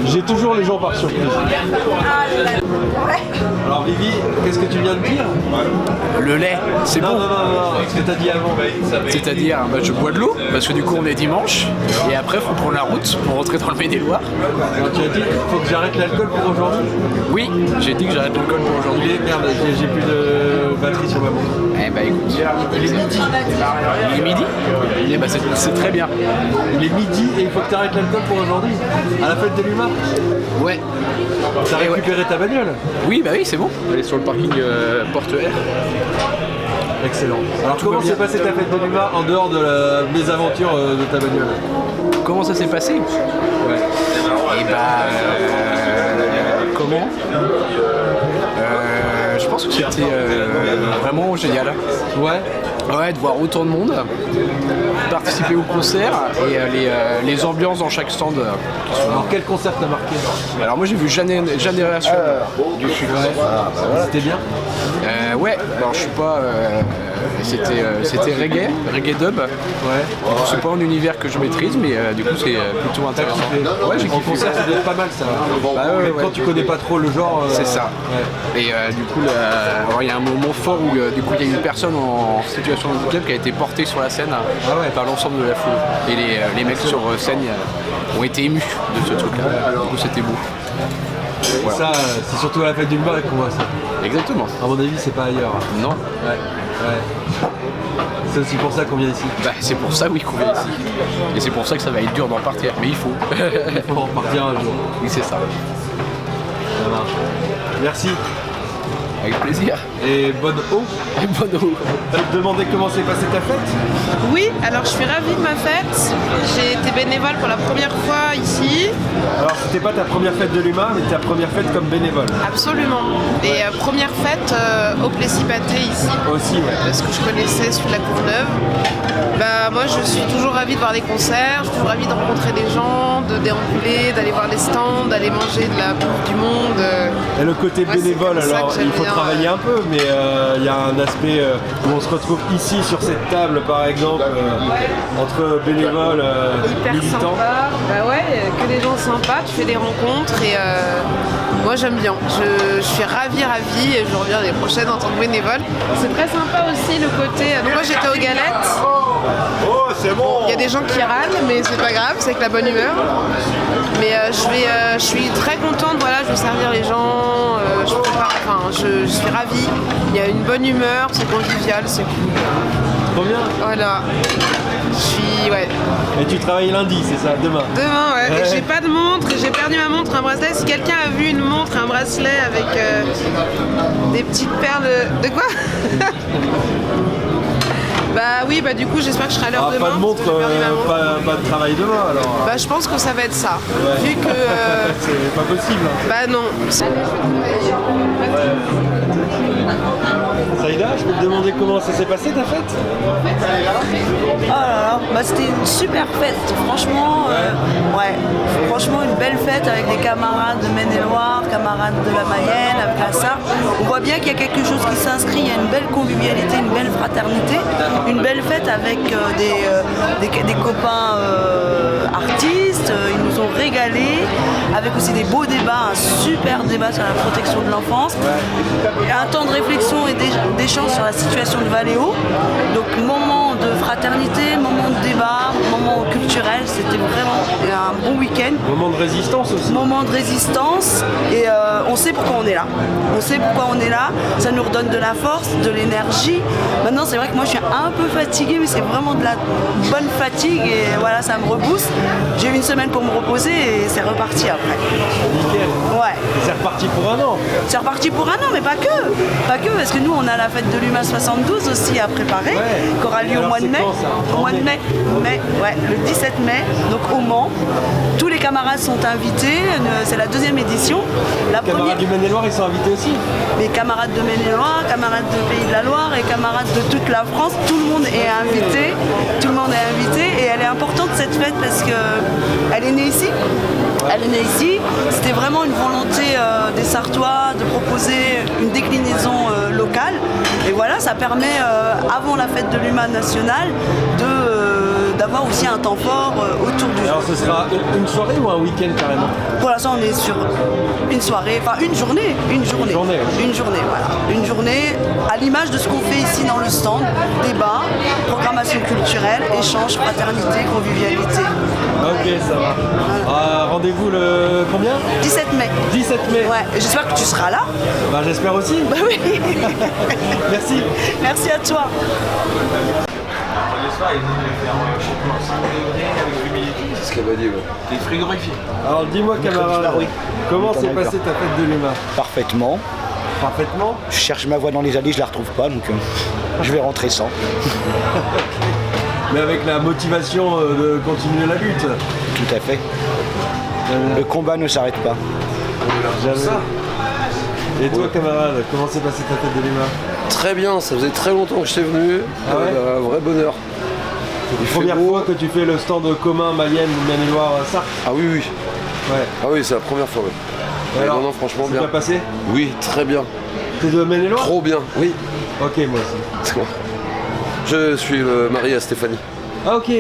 Speaker 5: J'ai toujours les gens par surprise. Alors Vivi, qu'est-ce que tu viens de dire?
Speaker 4: Le lait, c'est bon.
Speaker 5: Non, ce que t'as dit avant.
Speaker 4: C'est-à-dire, je bois de l'eau, parce que du coup on est dimanche, et après faut prendre la route pour rentrer dans le Maine-et-Loire.
Speaker 5: Tu as dit qu'il faut que j'arrête l'alcool pour aujourd'hui?
Speaker 4: Oui, j'ai dit que j'arrête l'alcool pour aujourd'hui.
Speaker 5: Merde, j'ai plus de batterie sur ma montre.
Speaker 4: Eh bah écoute, il est midi. Il est midi? Eh bah c'est très bien.
Speaker 5: Il est midi et il faut que tu arrêtes l'alcool pour aujourd'hui? À la fête de l'UMA?
Speaker 4: Ouais.
Speaker 5: T'as récupéré ta bagnole?
Speaker 4: Oui, bah oui, c'est bon. Elle est sur le parking Porte R.
Speaker 5: Excellent. Alors comment s'est passée ta fête de l'UMA en dehors de la mésaventure de ta bagnole?
Speaker 4: Comment ça s'est passé?
Speaker 5: Ouais.
Speaker 4: Et comment? Je pense que c'était vraiment génial. Ouais, de voir autant de monde, participer au concert et les ambiances dans chaque stand.
Speaker 5: Alors quel concert t'a marqué?
Speaker 4: Alors moi j'ai vu Génération du Sud-Ouest.
Speaker 5: C'était bien?
Speaker 4: Ouais, alors je suis pas... c'était reggae dub.
Speaker 5: Ouais.
Speaker 4: C'est pas un univers que je maîtrise, mais du coup c'est plutôt intéressant.
Speaker 5: Ouais, j'ai kiffé. En concert ça doit être pas mal ça. Même quand tu connais pas trop le genre.
Speaker 4: C'est ça. Ouais. Et du coup, il y a un moment fort où du coup il y a une personne en situation de handicap qui a été portée sur la scène par l'ensemble de la foule. Et les mecs sur scène ont été émus de ce truc-là. Du coup c'était beau.
Speaker 5: Voilà. Ça, c'est surtout à la fête du bar qu'on voit ça.
Speaker 4: Exactement.
Speaker 5: À mon avis, c'est pas ailleurs.
Speaker 4: Non.
Speaker 5: Ouais. C'est aussi pour ça qu'on vient ici.
Speaker 4: Bah, c'est pour ça, oui, qu'on vient ici. Et c'est pour ça que ça va être dur d'en partir. Mais il faut.
Speaker 5: Il faut en partir un jour.
Speaker 4: Oui, c'est ça.
Speaker 5: Ça marche. Merci.
Speaker 4: Avec plaisir.
Speaker 5: Et bonne eau.
Speaker 4: Et bonne eau.
Speaker 5: Tu te demandais comment s'est passée ta fête?
Speaker 7: Oui, alors je suis ravie de ma fête. J'ai été bénévole pour la première fois ici.
Speaker 5: Alors c'était pas ta première fête de l'UMA, mais ta première fête comme bénévole.
Speaker 7: Absolument. Et première fête au Plessis-Pâté ici.
Speaker 5: Aussi, ouais.
Speaker 7: Parce que je connaissais celui de la Courneuve. Bah moi je suis toujours ravie de voir des concerts, je suis toujours ravie de rencontrer des gens, de déambuler, d'aller voir les stands, d'aller manger de la bouffe du monde.
Speaker 5: Et le côté bénévole, alors il faut travailler un peu, mais il y a un aspect où on se retrouve ici sur cette table par exemple, entre bénévoles,
Speaker 7: Hyper
Speaker 5: militants.
Speaker 7: sympa, bah ouais, que des gens sympas, tu fais des rencontres et moi j'aime bien. Je suis ravie et je reviens l'année prochaine en tant que bénévole. C'est très sympa aussi le côté. Donc moi j'étais aux galettes.
Speaker 11: Oh, c'est bon.
Speaker 7: Il y a des gens qui râlent, mais c'est pas grave, c'est avec la bonne humeur. Mais je suis très contente, voilà, je vais servir les gens, je suis ravie. Il y a une bonne humeur, c'est convivial, c'est cool.
Speaker 5: Trop bien.
Speaker 7: Voilà. Ouais.
Speaker 5: Et tu travailles lundi, c'est ça, demain?
Speaker 7: Demain, ouais. Et j'ai pas de montre, et j'ai perdu ma montre, un bracelet. Si quelqu'un a vu une montre, un bracelet avec des petites perles. De quoi? Bah oui, bah du coup j'espère que je serai à l'heure demain.
Speaker 5: Pas de montre, pas de travail demain alors.
Speaker 7: Bah je pense que ça va être ça.
Speaker 5: Ouais.
Speaker 7: Vu que.
Speaker 5: C'est pas possible.
Speaker 7: Bah non.
Speaker 5: Saïda, je peux te demander comment ça s'est passé ta fête?
Speaker 1: Oh là là, bah c'était une super fête, franchement, ouais, franchement une belle fête avec des camarades de Maine-et-Loire, camarades de la Mayenne, avec la Sarthe. On voit bien qu'il y a quelque chose qui s'inscrit, il y a une belle convivialité, une belle fraternité, une belle fête avec des copains artistes, ils nous ont régalés, avec aussi des beaux débats, un super débat sur la protection de l'enfance, un temps de réflexion et d'échange sur la situation de Valeo. Donc moment de fraternité, moment de débat, moment culturel, c'était vraiment un bon week-end.
Speaker 5: Moment de résistance aussi.
Speaker 1: Moment de résistance et on sait pourquoi on est là. On sait pourquoi on est là, ça nous redonne de la force, de l'énergie. Maintenant c'est vrai que moi je suis un peu fatiguée, mais c'est vraiment de la bonne fatigue et voilà, ça me rebooste. J'ai eu une semaine pour me reposer et c'est reparti après.
Speaker 5: Nickel.
Speaker 1: Ouais.
Speaker 5: Et c'est reparti pour un an.
Speaker 1: C'est reparti pour un an, mais pas que. Pas que, parce que nous on a la fête de l'UMA 72 aussi à préparer, qui aura lieu au mois de mai. Au mois de mai, ouais, le 17 mai, donc au Mans. Tous les camarades sont invités, c'est la deuxième édition.
Speaker 5: Les camarades du Maine-et-Loire, ils sont invités aussi?
Speaker 1: Les camarades de Maine-et-Loire, camarades de Pays de la Loire et camarades de toute la France, tout le monde est invité. Tout le monde est invité et elle est importante cette fête parce qu'elle est née ici. Elle est née ici. C'était vraiment une volonté des Sartois de proposer une déclinaison locale. Et voilà, ça permet, avant la fête de l'UMA nationale, d'avoir aussi un temps fort autour du...
Speaker 5: Alors ce sera une soirée ou un week-end carrément?
Speaker 1: Pour l'instant on est sur une soirée, enfin une journée, Une journée, voilà. Une journée à l'image de ce qu'on fait ici dans le stand, débat, programmation culturelle, échange, fraternité, convivialité.
Speaker 5: Ok, ça va. Rendez-vous le combien?
Speaker 1: 17 mai.
Speaker 5: 17 mai.
Speaker 1: Ouais, j'espère que tu seras là.
Speaker 5: Bah j'espère aussi.
Speaker 1: Bah oui.
Speaker 5: Merci.
Speaker 1: Merci à toi.
Speaker 6: C'est ce qu'elle m'a dit, ouais.
Speaker 5: T'es frigorifié. Alors dis-moi camarade, comment s'est passée ta fête de l'UMA?
Speaker 8: Parfaitement.
Speaker 5: Parfaitement?
Speaker 8: Je cherche ma voie dans les allées, je la retrouve pas, donc je vais rentrer sans.
Speaker 5: Mais avec la motivation de continuer la lutte.
Speaker 8: Tout à fait. Le combat ne s'arrête pas.
Speaker 5: Jamais. Et toi camarade, comment s'est passée ta fête de l'UMA?
Speaker 6: Très bien, ça faisait très longtemps que j'étais venu.
Speaker 5: Ah ouais?
Speaker 6: Un vrai bonheur.
Speaker 5: C'est la première fois que tu fais le stand commun Mayenne, Maine-et-Loire, Sarthe?
Speaker 6: Ah oui, oui.
Speaker 5: Ouais.
Speaker 6: Ah oui, c'est la première fois, oui.
Speaker 5: Alors,
Speaker 6: non, franchement bien.
Speaker 5: C'est bien passé?
Speaker 6: Oui, très bien.
Speaker 5: T'es de Maine-et-Loire?
Speaker 6: Trop bien, oui.
Speaker 5: Ok, moi aussi.
Speaker 6: Je suis marié à Stéphanie.
Speaker 5: Ah ok,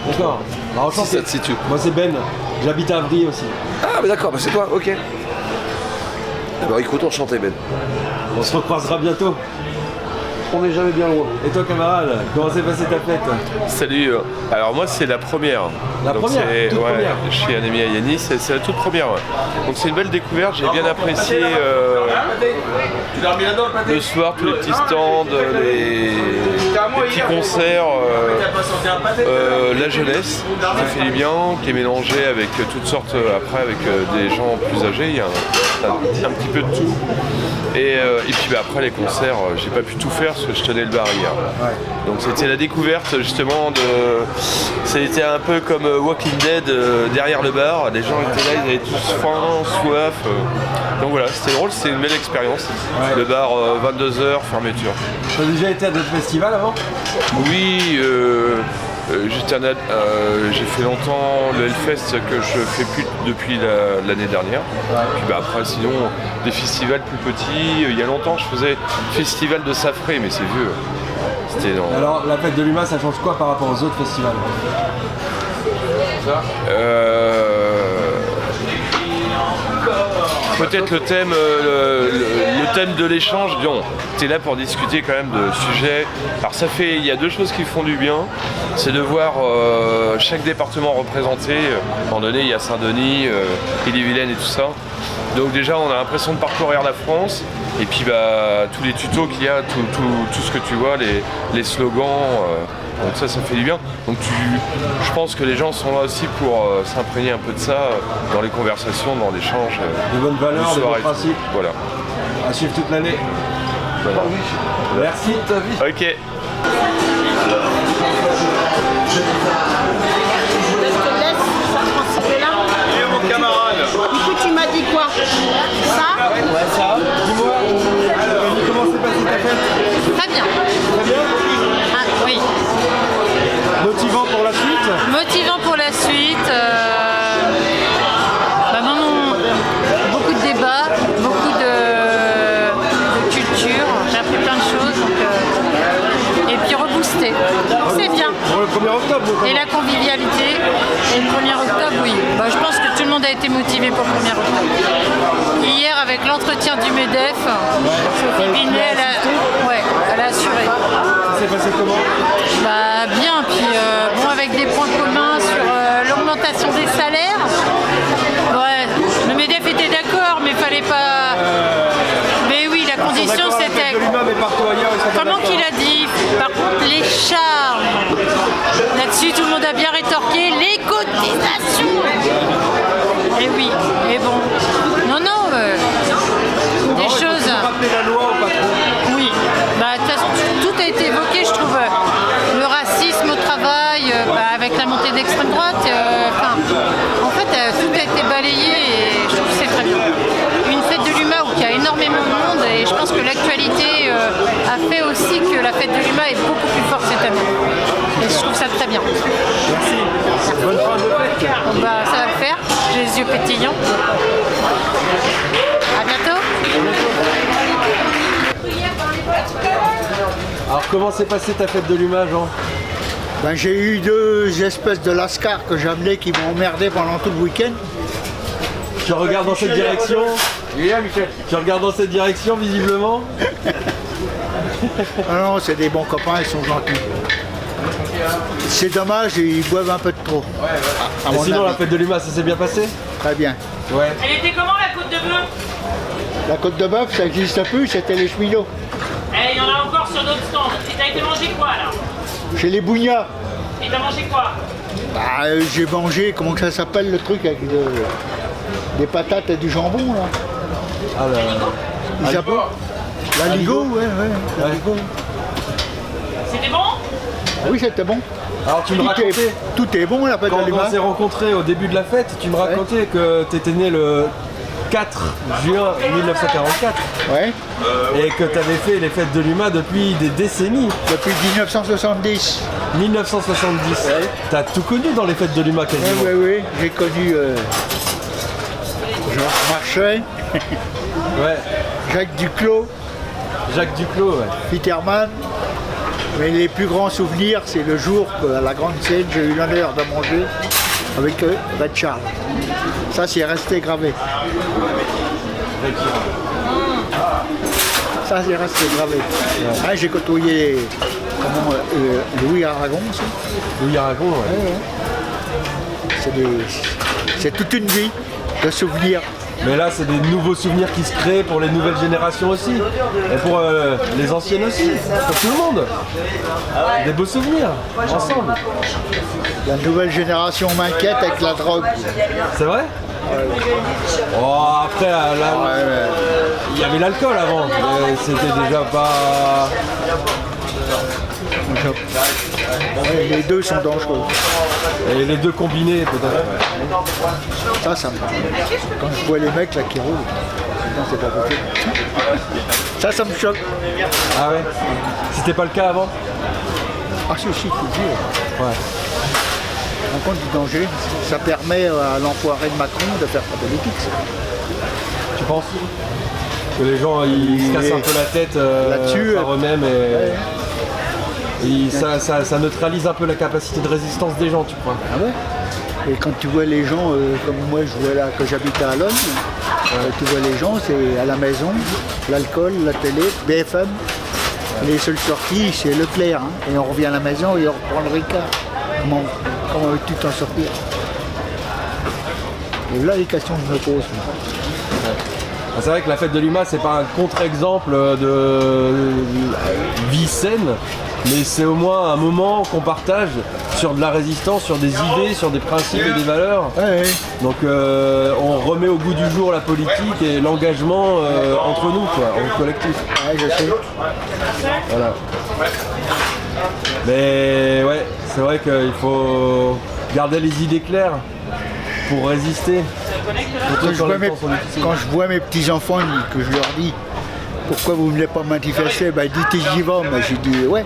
Speaker 5: d'accord. Alors, enchanté.
Speaker 6: Si ça te situe.
Speaker 5: Moi c'est Ben, j'habite à Avry aussi.
Speaker 6: Ah mais d'accord, bah c'est toi, ok. Alors écoute, enchanté Ben.
Speaker 5: On se recroisera bientôt.
Speaker 6: On n'est jamais bien loin.
Speaker 5: Et toi camarade, comment s'est passée ta fête?
Speaker 9: Salut, alors moi c'est la première.
Speaker 5: La première, toute première.
Speaker 9: Je suis un ami à Yanis, c'est la toute première. Ouais. Donc c'est une belle découverte, j'ai bien apprécié le soir, tous les petits stands, les petits concerts, la jeunesse qui fait du bien, qui est mélangée avec toutes sortes, après avec des gens plus âgés, il y a un petit peu de tout. Et puis après les concerts, j'ai pas pu tout faire parce que je tenais le bar hier. Ouais. Donc c'était la découverte justement de... C'était un peu comme Walking Dead derrière le bar. Les gens étaient là, ils avaient tous faim, soif. Donc voilà, c'était drôle, c'était une belle expérience. Ouais. Le bar 22h, fermeture.
Speaker 5: T'as déjà été à d'autres festivals avant?
Speaker 9: Oui, J'ai fait longtemps le Hellfest que je fais plus depuis l'année dernière. Puis après sinon des festivals plus petits. Il y a longtemps je faisais le festival de Safré, mais c'est vieux.
Speaker 5: Alors la fête de l'UMA, ça change quoi par rapport aux autres festivals?
Speaker 9: Peut-être le thème de l'échange, tu es là pour discuter quand même de sujets. Alors il y a deux choses qui font du bien, c'est de voir chaque département représenté. À un moment donné, il y a Saint-Denis, Ille-et-Vilaine et tout ça. Donc déjà, on a l'impression de parcourir la France. Et puis tous les tutos qu'il y a, tout ce que tu vois, les slogans, donc ça fait du bien. Donc je pense que les gens sont là aussi pour s'imprégner un peu de ça dans les conversations, dans l'échange.
Speaker 5: De bonnes valeurs, de bons principes.
Speaker 9: Voilà.
Speaker 5: À suivre toute l'année.
Speaker 9: Voilà.
Speaker 5: Merci de ta vie.
Speaker 9: Ok.
Speaker 2: Du coup, tu m'as dit quoi? Ça?
Speaker 5: Ouais, ça. Dis-moi, comment s'est passée ta fête?
Speaker 14: Très bien.
Speaker 5: Très bien?
Speaker 14: Ah, oui.
Speaker 5: Motivant pour la suite?
Speaker 14: Motivant pour la suite. Beaucoup de débats, beaucoup de culture. J'ai appris plein de choses. Et puis reboosté. C'est bien.
Speaker 5: Pour le 1er octobre.
Speaker 14: Et la convivialité. Et le 1er octobre, oui. Je pense que tout le monde a été motivé pour le 1er octobre. Hier, avec l'entretien du MEDEF, Sophie Binet, elle a assuré.
Speaker 5: Ça s'est passé comment?
Speaker 14: Bien, puis avec des points communs sur l'augmentation des salaires. Le MEDEF était d'accord, mais il fallait pas... Mais oui, la condition c'était... Comment qu'il a dit? Par contre, les charges. Là-dessus, tout le monde a bien rétorqué. Les cotisations. Et oui, et bon. Non, des choses...
Speaker 5: la loi au patron?
Speaker 14: Oui. De toute façon, tout a été évoqué, je trouve. Le racisme au travail, avec la montée d'extrême droite. En fait, tout a été balayé et je trouve que c'est très bien. Une fête de l'UMA où il y a énormément de monde et je pense que l'actualité a fait aussi que la fête de l'UMA est beaucoup plus forte cette année. Et je trouve ça très bien.
Speaker 5: Merci. Bonne fin de fête.
Speaker 14: Ça va le faire. J'ai les yeux pétillants. À bientôt.
Speaker 5: Alors comment s'est passée ta fête de l'UMA, Jean?
Speaker 8: J'ai eu deux espèces de lascars que j'ai amenés qui m'ont emmerdé pendant tout le week-end.
Speaker 5: Tu regardes dans cette direction? Tu regardes dans cette direction visiblement?
Speaker 8: Non, c'est des bons copains, ils sont gentils. C'est dommage, ils boivent un peu de trop.
Speaker 5: Et sinon la fête de l'UMA, ça s'est bien passé?
Speaker 8: Très bien.
Speaker 5: Ouais.
Speaker 14: Elle était comment la côte de bœuf?
Speaker 8: La côte de bœuf, ça n'existe plus, c'était les cheminots.
Speaker 14: Il y en a encore sur d'autres stands. Et t'as été manger quoi là?
Speaker 8: Chez les bougnats.
Speaker 14: Et t'as mangé quoi?
Speaker 8: J'ai mangé, comment que ça s'appelle le truc avec des patates et du jambon là. La Ligo, ouais. La Ligo.
Speaker 14: C'était bon?
Speaker 8: Oui, c'était bon.
Speaker 5: Alors tu me racontais...
Speaker 8: Tout est bon la fête de l'UMA.
Speaker 5: Quand on s'est rencontrés au début de la fête, tu me racontais que tu étais né le 4 juin 1944.
Speaker 8: Ouais.
Speaker 5: Et que tu avais fait les fêtes de l'UMA depuis des décennies.
Speaker 8: Depuis 1970.
Speaker 5: 1970. Ouais. T'as tout connu dans les fêtes de l'UMA quasiment.
Speaker 8: Oui. J'ai connu Georges Marchais.
Speaker 5: Ouais.
Speaker 8: Jacques Duclos.
Speaker 5: Ouais.
Speaker 8: Peterman. Mais les plus grands souvenirs, c'est le jour qu'à la grande scène, j'ai eu l'honneur de manger avec Red Charles. Ça, c'est resté gravé. Ça, c'est resté gravé. Ouais. J'ai côtoyé Louis Aragon aussi.
Speaker 5: Louis Aragon, ouais.
Speaker 8: C'est toute une vie de souvenirs.
Speaker 5: Mais là, c'est des nouveaux souvenirs qui se créent pour les nouvelles générations aussi. Et pour les anciennes aussi. Pour tout le monde. Des beaux souvenirs, ensemble.
Speaker 8: La nouvelle génération m'inquiète avec la drogue.
Speaker 5: C'est vrai? Oh, après, il y avait l'alcool avant. Mais c'était déjà pas...
Speaker 8: Les deux sont dangereux.
Speaker 5: Et les deux combinés peut-être.
Speaker 8: Ça me... Quand je vois les mecs là qui roulent, c'est pas possible. Ça me choque.
Speaker 5: Ah ouais? C'était pas le cas avant?
Speaker 8: Ah si, aussi, toujours.
Speaker 5: Ouais.
Speaker 8: On rend compte du danger. Ça permet à l'enfoiré de Macron de faire pas de politique. Ça.
Speaker 5: Tu penses que les gens ils se cassent un peu la tête
Speaker 8: là-dessus,
Speaker 5: par eux-mêmes et ça neutralise un peu la capacité de résistance des gens, tu crois?
Speaker 8: Ah ouais. Et quand tu vois les gens, comme moi je vois là que j'habite à Alonne, tu vois les gens, c'est à la maison, l'alcool, la télé, BFM. Les seules sorties, c'est Leclerc. Hein. Et on revient à la maison et on reprend le Ricard. Comment veux-tu t'en sortir? Et là les questions que je me pose.
Speaker 5: C'est vrai que la fête de l'UMA, c'est pas un contre-exemple de vie saine, mais c'est au moins un moment qu'on partage sur de la résistance, sur des idées, sur des principes et des valeurs.
Speaker 8: Ouais.
Speaker 5: Donc on remet au goût du jour la politique et l'engagement entre nous, quoi, en collectif.
Speaker 8: Ouais, je sais.
Speaker 5: Voilà. Mais ouais, c'est vrai qu'il faut garder les idées claires pour résister.
Speaker 8: Quand je vois mes petits-enfants, que je leur dis pourquoi vous ne voulez pas manifester, ben, ils disent j'y vais. Mais j'ai dit ouais.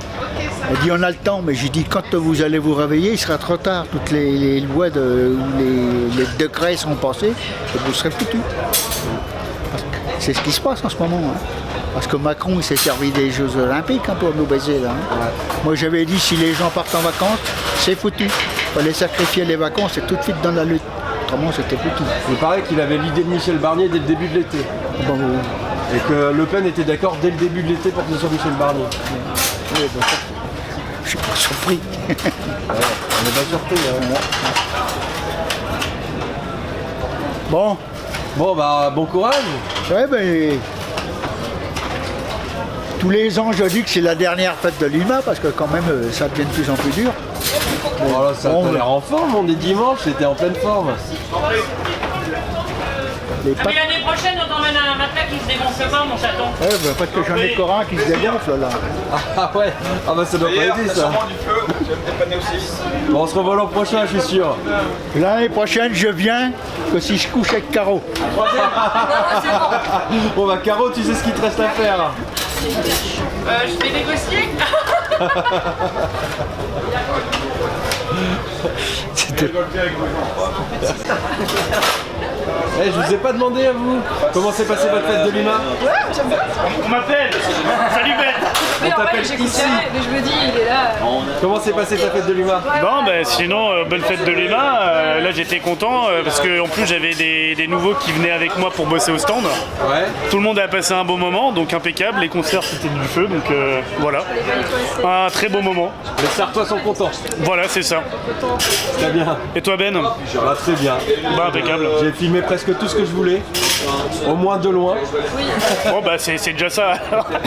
Speaker 8: Elle dit on a le temps, mais j'ai dit quand vous allez vous réveiller, il sera trop tard. Toutes les lois les décrets seront passés et vous serez foutus. C'est ce qui se passe en ce moment. Hein. Parce que Macron il s'est servi des Jeux Olympiques hein, pour nous baiser là. Hein. Ouais. Moi j'avais dit si les gens partent en vacances, c'est foutu. Il fallait sacrifier les vacances et tout de suite dans la lutte. Autrement c'était foutu.
Speaker 5: Il paraît qu'il avait l'idée de Michel Barnier dès le début de l'été.
Speaker 8: Bon,
Speaker 5: et que Le Pen était d'accord dès le début de l'été pour que ce soit Michel Barnier.
Speaker 8: Ouais, bon, je suis pas surpris.
Speaker 5: Ouais, on n'est pas surpris. Hein.
Speaker 8: Bon.
Speaker 5: Bon bah bon courage.
Speaker 8: Ouais ben. Tous les ans je dis que c'est la dernière fête de l'UMA parce que quand même ça devient de plus en plus dur.
Speaker 5: Voilà, ça a l'air en forme, on est dimanche, c'était en pleine forme.
Speaker 14: Mais l'année prochaine, on t'emmène un matelas qui se dégonfle pas, mon chaton.
Speaker 8: Ouais, bah, parce que j'en ai encore un qui se dégonfle là.
Speaker 5: Ah ouais, ah bah ça doit pas aider ça. Bon, on se revoit l'an prochain, je suis sûr.
Speaker 8: L'année prochaine, je viens que si je couche avec Caro.
Speaker 5: Bon bah Caro, tu sais ce qu'il te reste à faire.
Speaker 14: Je vais négocier.
Speaker 5: Eh, je vous ai pas demandé à vous comment s'est passée votre fête de l'UMA.
Speaker 12: On m'appelle. Salut Ben.
Speaker 5: On t'appelle ici.
Speaker 14: Mais je me dis, il est là.
Speaker 5: Comment s'est passée ta fête de l'UMA?
Speaker 12: Bon ben sinon bonne fête de l'UMA. Là j'étais content parce que en plus j'avais des nouveaux qui venaient avec moi pour bosser au stand.
Speaker 5: Ouais.
Speaker 12: Tout le monde a passé un beau moment, donc impeccable. Les concerts c'était du feu, donc voilà. Un très beau moment.
Speaker 5: Les Sartois sont contents.
Speaker 12: Voilà, c'est ça.
Speaker 5: Très bien.
Speaker 12: Et toi Ben?
Speaker 5: Bah, très bien.
Speaker 12: Bah impeccable.
Speaker 5: J'ai filmé presque tout ce que je voulais, au moins de loin.
Speaker 12: Bon bah c'est déjà ça.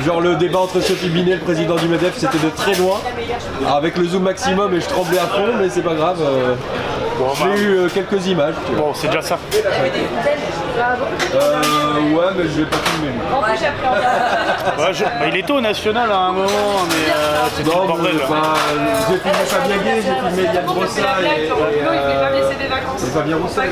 Speaker 5: Genre le débat entre Sophie Binet et le président du MEDEF, c'était de très loin, avec le zoom maximum et je tremblais à fond, mais c'est pas grave. J'ai eu quelques images.
Speaker 12: Bon, c'est déjà ça.
Speaker 5: Ouais, mais je vais pas filmer.
Speaker 12: Ouais, bah, il était au national à un moment, mais c'était le bordel.
Speaker 5: J'ai filmé Fabien Gay, j'ai filmé Yann Brossat et Fabien Roussel.